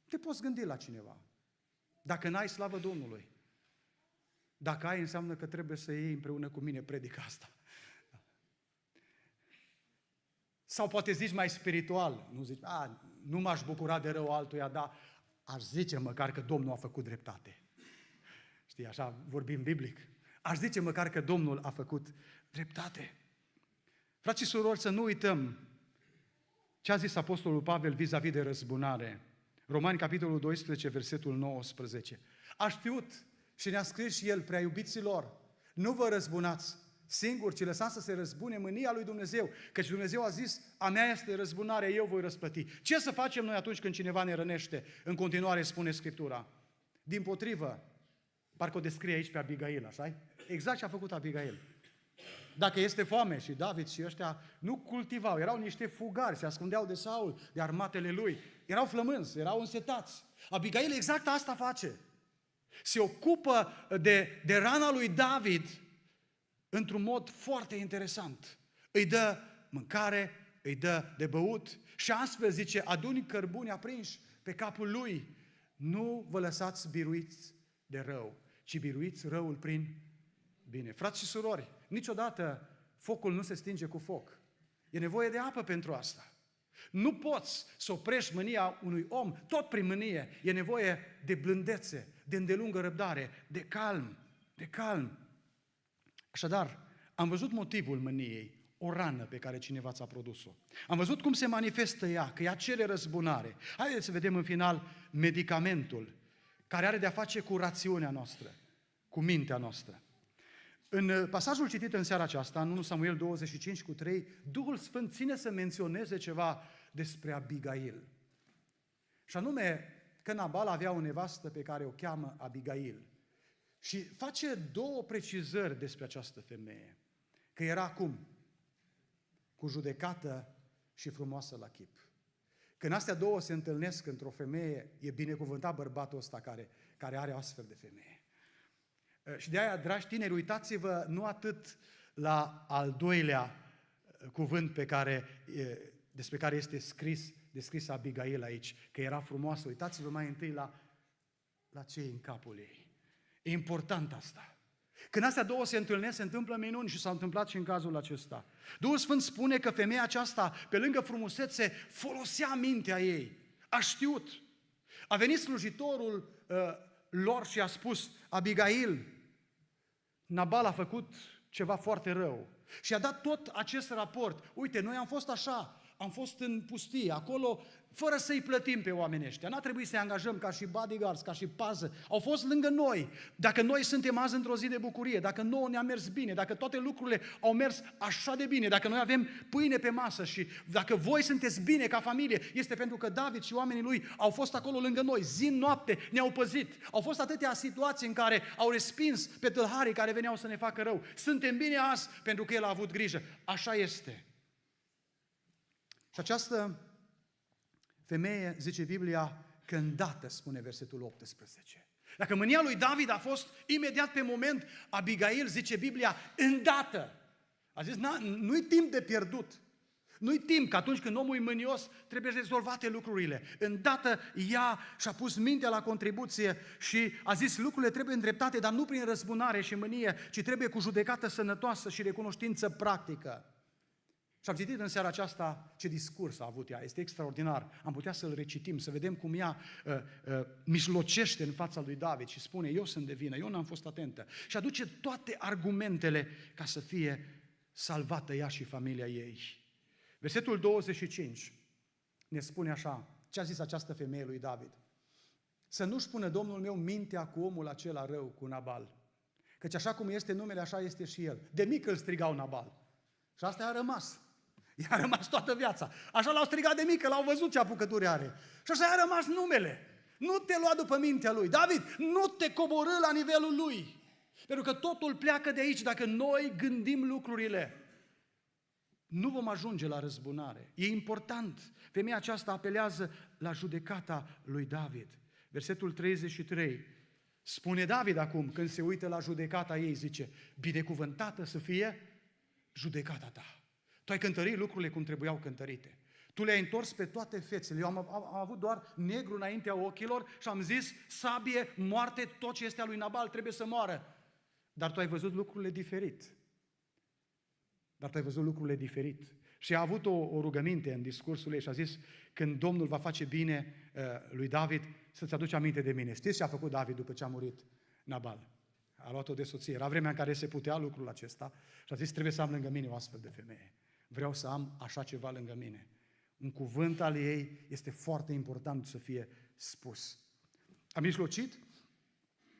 Te poți gândi la cineva. Dacă n-ai, slavă Domnului. Dacă ai, înseamnă că trebuie să iei împreună cu mine predica asta. Sau poate zici mai spiritual, nu zici, nu m-aș bucura de rău altuia, dar aș zice măcar că Domnul a făcut dreptate. Știi, așa vorbim biblic. Aș zice măcar că Domnul a făcut dreptate. Frați și surori, să nu uităm ce a zis Apostolul Pavel vis-a-vis de răzbunare. Romani, capitolul 12, versetul 19. A știut și ne-a scris și El, prea iubiților, nu vă răzbunați singuri, ci lăsați să se răzbune mânia lui Dumnezeu, căci Dumnezeu a zis, a mea este răzbunare, eu voi răsplăti. Ce să facem noi atunci când cineva ne rănește? În continuare spune Scriptura. Dimpotrivă, parcă o descrie aici pe Abigail, așa? Exact ce a făcut Abigail. Dacă este foame, și David și ăștia nu cultivau, erau niște fugari, se ascundeau de Saul, de armatele lui, erau flămânzi, erau însetați. Abigail exact asta face. Se ocupă de rana lui David într-un mod foarte interesant. Îi dă mâncare, îi dă de băut și astfel zice, aduni cărbuni aprinși pe capul lui. Nu vă lăsați biruiți de rău, ci biruiți răul prin bine. Frați și surori, niciodată focul nu se stinge cu foc. E nevoie de apă pentru asta. Nu poți să oprești mânia unui om tot prin mânie. E nevoie de blândețe, de îndelungă răbdare, de calm, de calm. Așadar, am văzut motivul mâniei, o rană pe care cineva ți-a produs-o. Am văzut cum se manifestă ea, că ea cere răzbunare. Haideți să vedem în final medicamentul care are de-a face cu rațiunea noastră, cu mintea noastră. În pasajul citit în seara aceasta, în 1 Samuel 25:3, Duhul Sfânt ține să menționeze ceva despre Abigail. Și anume că Nabal avea o nevastă pe care o cheamă Abigail. Și face două precizări despre această femeie. Că era cum? Cu judecată și frumoasă la chip. Când astea două se întâlnesc într-o femeie, e binecuvântat bărbatul ăsta care are astfel de femeie. Și de aia, dragi tineri, uitați-vă nu atât la al doilea cuvânt despre care este descris Abigail aici, că era frumoasă. Uitați-vă mai întâi la ce e în capul ei. E important asta. Când astea două se întâlnesc, se întâmplă minuni și s-a întâmplat și în cazul acesta. Duhul Sfânt spune că femeia aceasta, pe lângă frumusețe, folosea mintea ei. A știut. A venit slujitorul lor și a spus, Abigail, Nabal a făcut ceva foarte rău. Și a dat tot acest raport. Uite, noi am fost așa, am fost în pustie, acolo, fără să-i plătim pe oamenii ăștia. N-a trebuit să-i angajăm ca și bodyguards, ca și pază. Au fost lângă noi. Dacă noi suntem azi într-o zi de bucurie, dacă nouă ne-a mers bine, dacă toate lucrurile au mers așa de bine, dacă noi avem pâine pe masă și dacă voi sunteți bine ca familie, este pentru că David și oamenii lui au fost acolo lângă noi, zi-noapte, ne-au păzit. Au fost atâtea situații în care au respins pe tâlharii care veneau să ne facă rău. Suntem bine azi pentru că El a avut grijă. Așa este. Și această femeie, zice Biblia, că îndată, spune versetul 18. Dacă mânia lui David a fost imediat pe moment, Abigail, zice Biblia, îndată. A zis, nu-i timp de pierdut. Nu-i timp că atunci când omul e mânios, trebuie rezolvate lucrurile. Îndată ea și-a pus mintea la contribuție și a zis, lucrurile trebuie îndreptate, dar nu prin răzbunare și mânie, ci trebuie cu judecată sănătoasă și recunoștință practică. Și am citit în seara aceasta ce discurs a avut ea. Este extraordinar. Am putea să-l recitim, să vedem cum ea mijlocește în fața lui David și spune, eu sunt de vină, eu n-am fost atentă. Și aduce toate argumentele ca să fie salvată ea și familia ei. Versetul 25 ne spune așa, ce a zis această femeie lui David? Să nu-și pună Domnul meu mintea cu omul acela rău, cu Nabal. Căci așa cum este numele, așa este și el. De mic îl strigau Nabal. Și asta a rămas. I-a rămas toată viața. Așa l-au strigat de mică, l-au văzut ce apucături are. Și așa a rămas numele. Nu te lua după mintea lui. David, nu te coborî la nivelul lui. Pentru că totul pleacă de aici. Dacă noi gândim lucrurile, nu vom ajunge la răzbunare. E important. Femeia aceasta apelează la judecata lui David. Versetul 33. Spune David acum, când se uită la judecata ei, zice, binecuvântată să fie judecata ta. Tu ai cântărit lucrurile cum trebuiau cântărite. Tu le-ai întors pe toate fețele. Eu am avut doar negru înaintea ochilor și am zis, sabie, moarte, tot ce este a lui Nabal trebuie să moară. Dar tu ai văzut lucrurile diferit. Și a avut o rugăminte în discursul ei și a zis, când Domnul va face bine lui David, să-ți aduci aminte de mine. Știți ce a făcut David după ce a murit Nabal? A luat-o de soție. Era vremea în care se putea lucrul acesta și a zis, trebuie să am lângă mine o astfel de femeie. Vreau să am așa ceva lângă mine. Un cuvânt al ei este foarte important să fie spus. Am mijlocit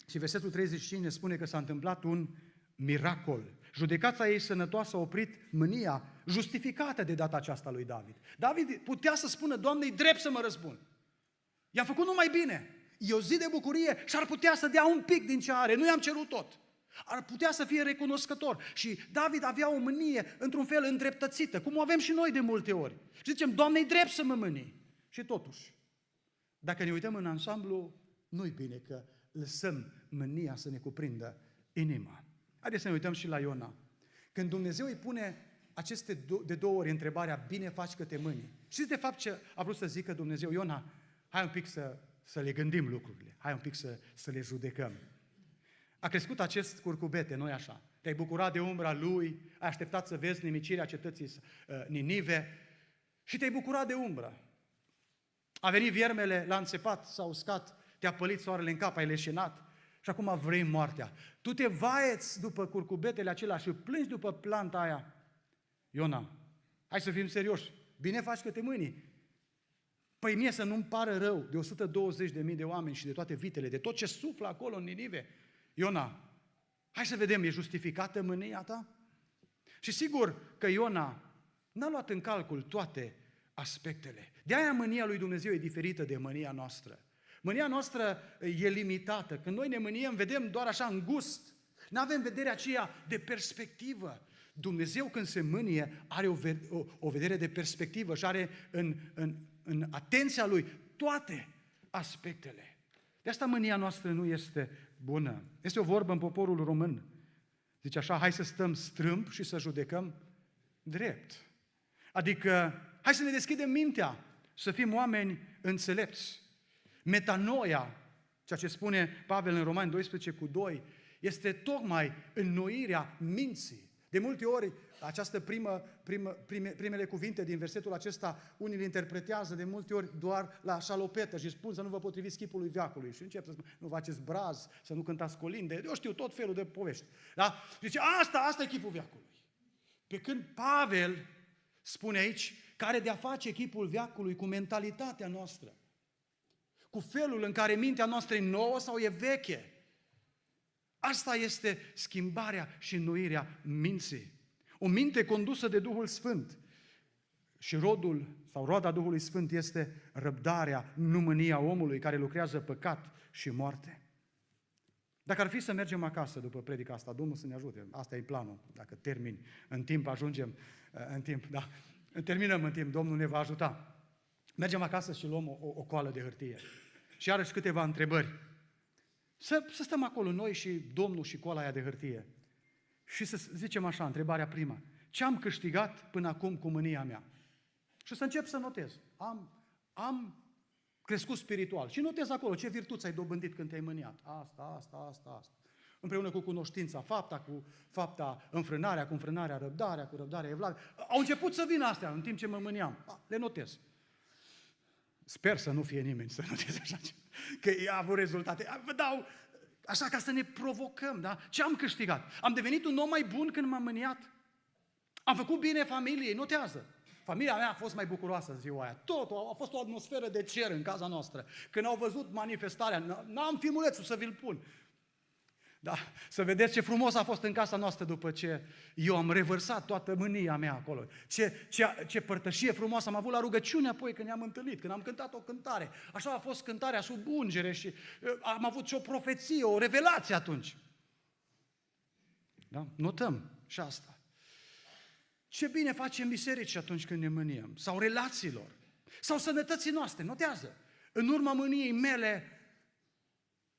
și versetul 35 ne spune că s-a întâmplat un miracol. Judecata ei sănătoasă a oprit mânia justificată de data aceasta lui David. David putea să spună, Doamne-i drept să mă răzbun. I-am făcut numai bine. E o zi de bucurie și ar putea să dea un pic din ce are. Nu i-am cerut tot. Ar putea să fie recunoscător. Și David avea o mânie, într-un fel, îndreptățită, cum o avem și noi de multe ori. Și zicem, Doamne-i drept să mă mâni. Și totuși, dacă ne uităm în ansamblu, nu-i bine că lăsăm mânia să ne cuprindă inima. Haideți să ne uităm și la Iona. Când Dumnezeu îi pune de două ori întrebarea, bine faci că te mâni. Știți de fapt ce a vrut să zică Dumnezeu? Iona, hai un pic să le gândim lucrurile, hai un pic să le judecăm. A crescut acest curcubete, nu-i așa? Te-ai bucurat de umbra lui, ai așteptat să vezi nimicirea cetății Ninive și te-ai bucurat de umbră. A venit viermele, l-a înțepat, s-a uscat, te-a pălit soarele în cap, ai leșinat și acum vrei moartea. Tu te vaieți după curcubetele acelea și plângi după planta aia. Iona, hai să fim serioși, bine faci că te mâni. Păi mie să nu-mi pară rău de 120.000 de oameni și de toate vitele, de tot ce suflă acolo în Ninive. Iona, hai să vedem, e justificată mânia ta? Și sigur că Iona n-a luat în calcul toate aspectele. De aia mânia lui Dumnezeu e diferită de mânia noastră. Mânia noastră e limitată. Când noi ne mâniem, vedem doar așa în gust. N-avem vederea aceea de perspectivă. Dumnezeu când se mânie are o vedere de perspectivă și are în atenția Lui toate aspectele. De asta mânia noastră nu este bună. Este o vorbă în poporul român. Zice așa, hai să stăm strâmb și să judecăm drept. Adică, hai să ne deschidem mintea, să fim oameni înțelepți. Metanoia, ceea ce spune Pavel în Romani 12:2, este tocmai înnoirea minții. De multe ori, această primele cuvinte din versetul acesta, unii le interpretează de multe ori doar la șalopetă și spun să nu vă potriviți chipului veacului. Și încep să spun, nu faceți braz, să nu cântați colinde, eu știu tot felul de povești. Da? Și zice, asta e chipul veacului. Pe când Pavel spune aici că are de-a face chipul veacului cu mentalitatea noastră, cu felul în care mintea noastră e nouă sau e veche. Asta este schimbarea și înnoirea minții. O minte condusă de Duhul Sfânt. Și rodul sau roada Duhului Sfânt este răbdarea, nu mânia omului care lucrează păcat și moarte. Dacă ar fi să mergem acasă după predica asta, Domnul să ne ajute, asta e planul, dacă termin în timp, ajungem în timp, da, terminăm în timp, Domnul ne va ajuta. Mergem acasă și luăm o coală de hârtie. Și iarăși câteva întrebări. Să stăm acolo noi și Domnul și coala aia de hârtie. Și să zicem așa, întrebarea prima. Ce am câștigat până acum cu mânia mea? Și să încep să notez. Am crescut spiritual. Și notez acolo ce virtuți ai dobândit când te-ai mâniat. Asta. Împreună cu cunoștința, fapta cu fapta, înfrânarea cu înfrânarea, răbdarea cu răbdarea, evlavia. Au început să vină astea în timp ce mă mâniam. Le notez. Sper să nu fie nimeni să noteze așa ceva, că a avut rezultate. Vă dau așa ca să ne provocăm, da? Ce am câștigat? Am devenit un om mai bun când m-am mâniat? Am făcut bine familiei, notează. Familia mea a fost mai bucuroasă în ziua aia. Totul a fost o atmosferă de cer în casa noastră. Când au văzut manifestarea, n-am filmulețul să vi-l pun. Da, să vedeți ce frumos a fost în casa noastră după ce eu am revărsat toată mânia mea acolo. Ce părtășie frumoasă am avut la rugăciune apoi când ne-am întâlnit, când am cântat o cântare. Așa a fost cântarea sub ungere și am avut și o profeție, o revelație atunci. Da? Notăm și asta. Ce bine facem biserici atunci când ne mâniem, sau relațiilor, sau sănătății noastre, notează. În urma mâniei mele,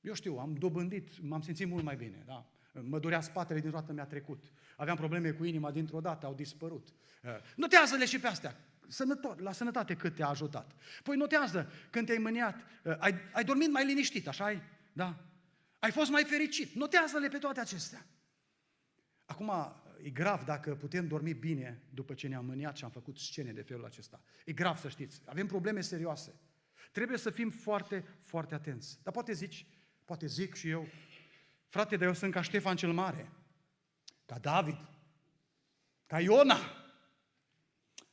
eu știu, am dobândit, m-am simțit mult mai bine, da? Mă durea spatele, dintr-o dată mi-a trecut. Aveam probleme cu inima, dintr-o dată au dispărut. Notează-le și pe astea, la sănătate cât te-a ajutat. Păi notează, când te-ai mâniat, ai dormit mai liniștit, așa-i? Da? Ai fost mai fericit. Notează-le pe toate acestea. Acum, e grav dacă putem dormi bine după ce ne-am mâniat și am făcut scene de felul acesta. E grav, să știți. Avem probleme serioase. Trebuie să fim foarte, foarte atenți. Dar poate zic și eu, frate, dar eu sunt ca Ștefan cel Mare, ca David, ca Iona.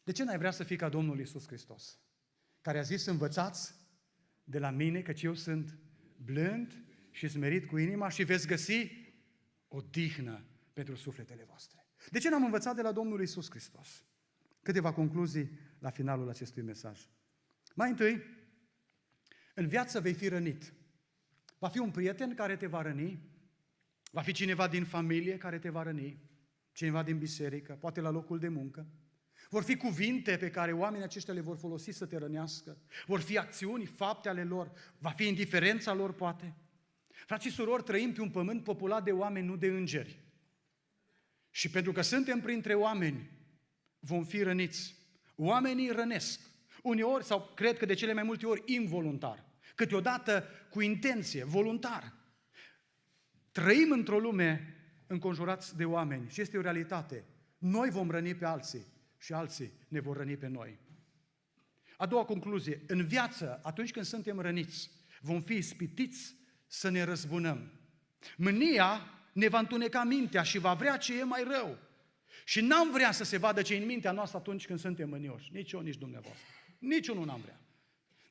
De ce n-ai vrea să fii ca Domnul Iisus Hristos, care a zis, învățați de la mine, căci eu sunt blând și smerit cu inima și veți găsi odihnă pentru sufletele voastre. De ce n-am învățat de la Domnul Iisus Hristos? Câteva concluzii la finalul acestui mesaj. Mai întâi, în viață vei fi rănit. Va fi un prieten care te va răni, va fi cineva din familie care te va răni, cineva din biserică, poate la locul de muncă. Vor fi cuvinte pe care oamenii aceștia le vor folosi să te rănească, vor fi acțiuni, fapte ale lor, va fi indiferența lor, poate. Frați și surori, trăim pe un pământ populat de oameni, nu de îngeri. Și pentru că suntem printre oameni, vom fi răniți. Oamenii rănesc. Uneori, sau cred că de cele mai multe ori, involuntar. Câteodată cu intenție, voluntar. Trăim într-o lume înconjurați de oameni și este o realitate. Noi vom răni pe alții și alții ne vor răni pe noi. A doua concluzie. În viață, atunci când suntem răniți, vom fi ispitiți să ne răzbunăm. Mânia ne va întuneca mintea și va vrea ce e mai rău. Și n-am vrea să se vadă ce e în mintea noastră atunci când suntem mânioși. Nici eu, nici dumneavoastră. Nici unul n-am vrea.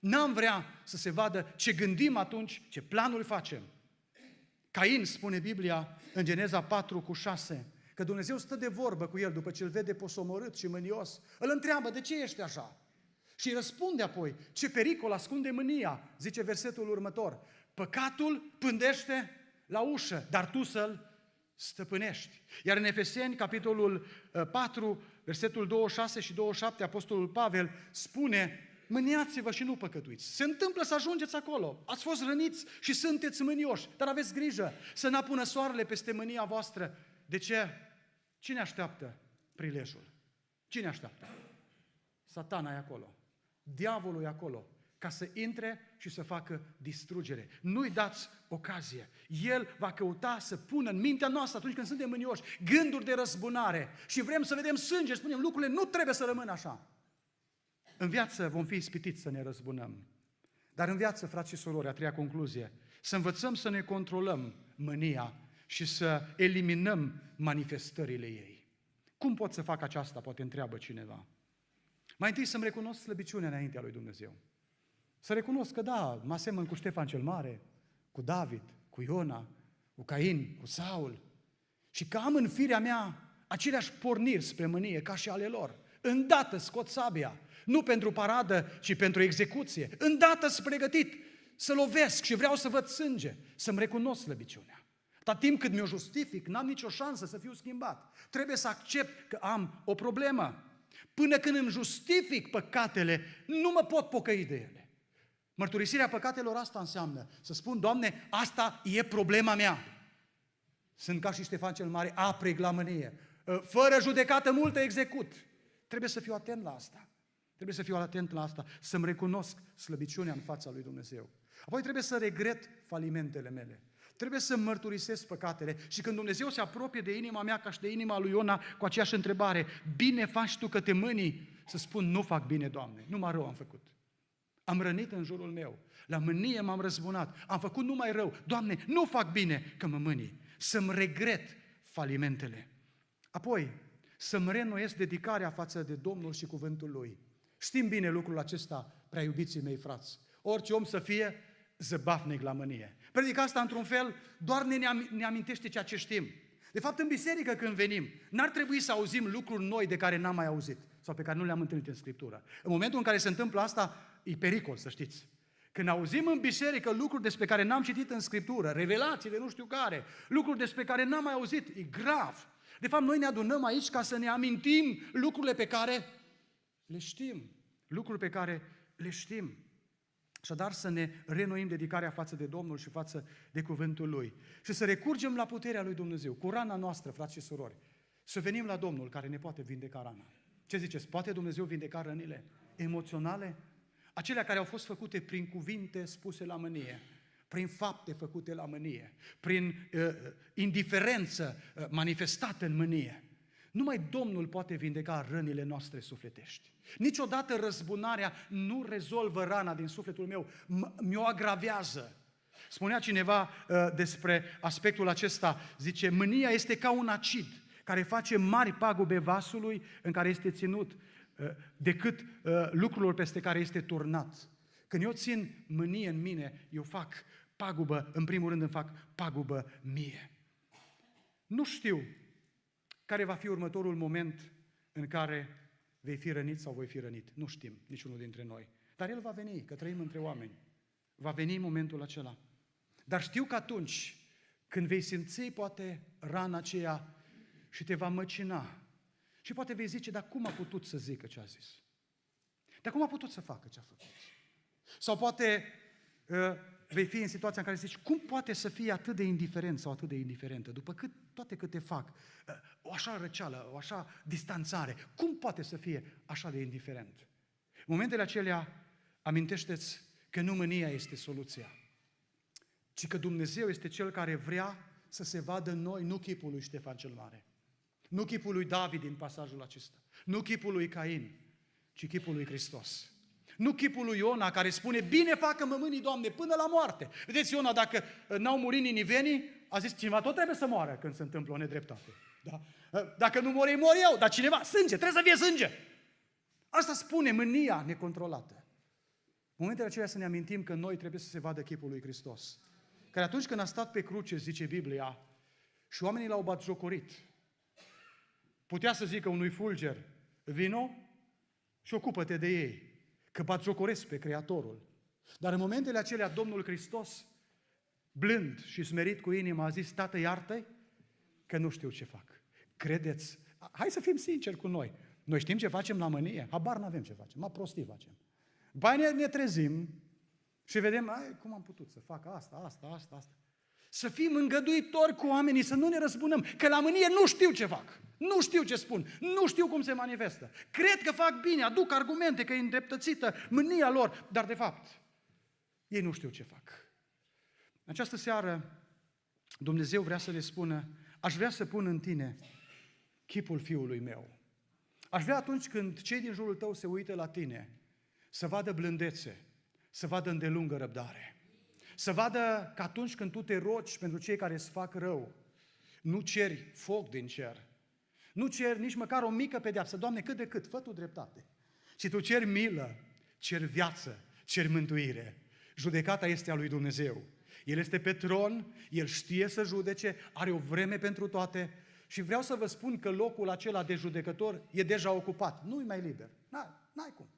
N-am vrea să se vadă ce gândim atunci, ce planuri facem. Cain, spune Biblia în Geneza 4:6, că Dumnezeu stă de vorbă cu el după ce îl vede posomorât și mânios. Îl întreabă, de ce ești așa? Și îi răspunde apoi, ce pericol ascunde mânia, zice versetul următor. Păcatul pândește la ușă, dar tu să-l stăpânești. Iar în Efeseni, capitolul 4, versetul 26 și 27, Apostolul Pavel spune, mâniați-vă și nu păcătuiți. Se întâmplă să ajungeți acolo. Ați fost răniți și sunteți mânioși, dar aveți grijă să n-apună soarele peste mânia voastră. De ce? Cine așteaptă prilejul? Cine așteaptă? Satana e acolo. Diavolul e acolo, ca să intre și să facă distrugere. Nu-i dați ocazie. El va căuta să pună în mintea noastră, atunci când suntem mânioși, gânduri de răzbunare și vrem să vedem sânge, spunem, lucrurile nu trebuie să rămână așa. În viață vom fi ispitiți să ne răzbunăm. Dar în viață, frați și surori, a treia concluzie, să învățăm să ne controlăm mânia și să eliminăm manifestările ei. Cum pot să fac aceasta, poate întreabă cineva. Mai întâi să-mi recunosc slăbiciunea înaintea lui Dumnezeu. Să recunosc că da, mă asemăn cu Ștefan cel Mare, cu David, cu Iona, cu Cain, cu Saul și că am în firea mea aceleași porniri spre mânie ca și ale lor. Îndată scot sabia, nu pentru paradă, ci pentru execuție. Îndată sunt pregătit să lovesc și vreau să văd sânge, să-mi recunosc slăbiciunea. Atât timp cât mi-o justific, n-am nicio șansă să fiu schimbat. Trebuie să accept că am o problemă. Până când îmi justific păcatele, nu mă pot pocăi de ele. Mărturisirea păcatelor asta înseamnă să spun, Doamne, asta e problema mea. Sunt ca și Ștefan cel Mare, apreg la mânie. Fără judecată multă execut. Trebuie să fiu atent la asta. Trebuie să fiu atent la asta, să-mi recunosc slăbiciunea în fața lui Dumnezeu. Apoi trebuie să regret falimentele mele. Trebuie să mărturisesc păcatele și când Dumnezeu se apropie de inima mea ca și de inima lui Iona cu aceeași întrebare, bine faci tu că te mânii, să spun, nu fac bine, Doamne, numai rău am făcut. Am rănit în jurul meu, la mânie m-am răzbunat, am făcut numai rău, Doamne, nu fac bine că mă mânii, să-mi regret falimentele. Apoi, să-mi reînnoiesc dedicarea față de Domnul și cuvântul Lui. Știm bine lucrul acesta, prea iubiții mei frați. Orice om să fie zăbafnic la mânie. Predica asta, într-un fel, doar ne amintește ceea ce știm. De fapt, în biserică când venim, n-ar trebui să auzim lucruri noi de care n-am mai auzit sau pe care nu le-am întâlnit în Scriptură. În momentul în care se întâmplă asta, e pericol, să știți. Când auzim în biserică lucruri despre care n-am citit în Scriptură, revelații de nu știu care, lucruri despre care n-am mai auzit, e grav. De fapt, noi ne adunăm aici ca să ne amintim lucrurile pe care le știm. Lucruri pe care le știm. Așadar să ne reînnoim dedicarea față de Domnul și față de cuvântul Lui. Și să recurgem la puterea lui Dumnezeu, cu rana noastră, frați și surori. Să venim la Domnul care ne poate vindeca rana. Ce ziceți? Poate Dumnezeu vindeca rănile emoționale? Acelea care au fost făcute prin cuvinte spuse la mânie, prin fapte făcute la mânie, prin indiferență manifestată în mânie. Numai Domnul poate vindeca rănile noastre sufletești. Niciodată răzbunarea nu rezolvă rana din sufletul meu, mi-o agravează. Spunea cineva despre aspectul acesta, zice, mânia este ca un acid care face mari pagube vasului în care este ținut, decât lucrurilor peste care este turnat. Când eu țin mânie în mine, eu fac pagubă, în primul rând îmi fac pagubă mie. Nu știu care va fi următorul moment în care vei fi rănit sau voi fi rănit. Nu știm, niciunul dintre noi. Dar el va veni, că trăim între oameni. Va veni momentul acela. Dar știu că atunci când vei simți poate rana aceea și te va măcina și poate vei zice, dar cum a putut să zică ce a zis? Dar cum a putut să facă ce a făcut? Sau poate vei fi în situația în care zici, cum poate să fie atât de indiferent sau atât de indiferentă, după toate câte fac, o așa răceală, o așa distanțare, cum poate să fie așa de indiferent? În momentele acelea, amintește-ți că nu mânia este soluția, ci că Dumnezeu este Cel care vrea să se vadă în noi, nu chipul lui Ștefan cel Mare, nu chipul lui David din pasajul acesta, nu chipul lui Cain, ci chipul lui Hristos. Nu chipul lui Iona care spune, bine facă mâinii, Doamne, până la moarte. Vedeți, Iona, dacă n-au murit ninivenii, a zis, cineva tot trebuie să moară când se întâmplă o nedreptate. Da? Dacă nu mor ei, mor eu, dar cineva, sânge, trebuie să fie sânge. Asta spune mânia necontrolată. În momentele acelea să ne amintim că noi trebuie să se vadă chipul lui Hristos. Care atunci când a stat pe cruce, zice Biblia, și oamenii l-au batjocorit, putea să zică unui fulger, vino și ocupă-te de ei, că batjocoresc pe Creatorul. Dar în momentele acelea, Domnul Hristos, blând și smerit cu inima, a zis, Tată, iartă-i, că nu știu ce fac. Credeți? Hai să fim sinceri cu noi. Noi știm ce facem la mânie? Habar n-avem ce facem, ma prostii facem. Bai ne trezim și vedem, cum am putut să fac asta. Să fim îngăduitori cu oamenii, să nu ne răzbunăm, că la mânie nu știu ce fac, nu știu ce spun, nu știu cum se manifestă. Cred că fac bine, aduc argumente că e îndreptățită mânia lor, dar de fapt, ei nu știu ce fac. În această seară, Dumnezeu vrea să le spună, aș vrea să pun în tine chipul Fiului meu. Aș vrea atunci când cei din jurul tău se uită la tine, să vadă blândețe, să vadă îndelungă răbdare. Să vadă că atunci când tu te rogi pentru cei care îți fac rău, nu ceri foc din cer, nu ceri nici măcar o mică pedeapsă, Doamne, cât de cât, fă Tu dreptate, ci tu ceri milă, ceri viață, ceri mântuire. Judecata este a lui Dumnezeu. El este pe tron, El știe să judece, are o vreme pentru toate și vreau să vă spun că locul acela de judecător e deja ocupat, nu-i mai liber, n-ai cum.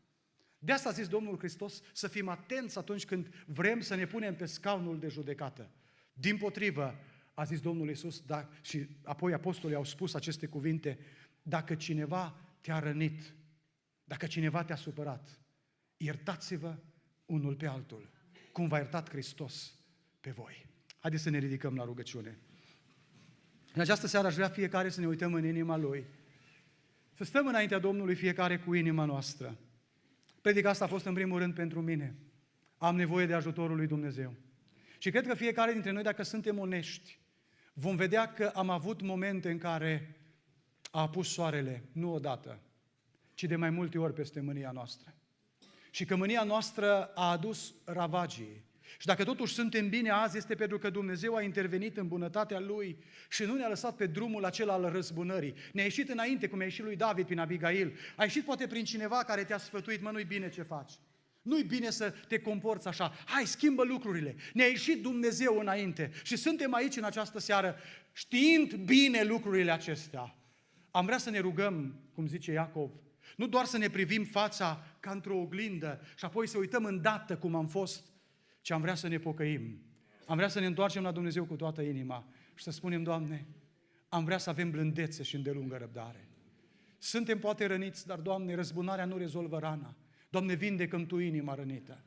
De asta a zis Domnul Hristos să fim atenți atunci când vrem să ne punem pe scaunul de judecată. Dimpotrivă, a zis Domnul Iisus, și apoi apostolii au spus aceste cuvinte, dacă cineva te-a rănit, dacă cineva te-a supărat, iertați-vă unul pe altul, cum v-a iertat Hristos pe voi. Haideți să ne ridicăm la rugăciune. În această seară aș vrea fiecare să ne uităm în inima Lui, să stăm înaintea Domnului fiecare cu inima noastră. Predica asta a fost în primul rând pentru mine. Am nevoie de ajutorul lui Dumnezeu. Și cred că fiecare dintre noi, dacă suntem onești, vom vedea că am avut momente în care a apus soarele, nu odată, ci de mai multe ori peste mânia noastră. Și că mânia noastră a adus ravagii. Și dacă totuși suntem bine azi, este pentru că Dumnezeu a intervenit în bunătatea Lui și nu ne-a lăsat pe drumul acela al răzbunării. Ne-a ieșit înainte, cum a ieșit lui David prin Abigail. A ieșit poate prin cineva care te-a sfătuit, nu-i bine ce faci. Nu-i bine să te comporți așa. Hai, schimbă lucrurile. Ne-a ieșit Dumnezeu înainte. Și suntem aici în această seară știind bine lucrurile acestea. Am vrea să ne rugăm, cum zice Iacov, nu doar să ne privim fața ca într-o oglindă și apoi să uităm îndată cum am fost, ci am vrea să ne pocăim. Am vrea să ne întoarcem la Dumnezeu cu toată inima și să spunem, Doamne, am vrea să avem blândețe și îndelungă răbdare. Suntem poate răniți, dar, Doamne, răzbunarea nu rezolvă rana. Doamne, vindecă-mi Tu inima rănită.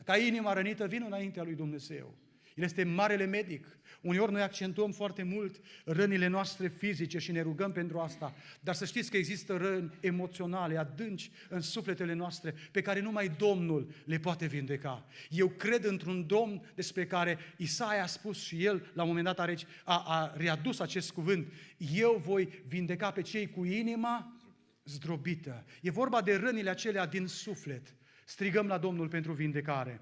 Ca inima rănită, vin înaintea lui Dumnezeu. El este marele medic. Uneori noi accentuăm foarte mult rănile noastre fizice și ne rugăm pentru asta, dar să știți că există răni emoționale, adânci în sufletele noastre, pe care numai Domnul le poate vindeca. Eu cred într-un Domn despre care Isaia a spus și el, la un moment dat a readus acest cuvânt, eu voi vindeca pe cei cu inima zdrobită. E vorba de rănile acelea din suflet. Strigăm la Domnul pentru vindecare.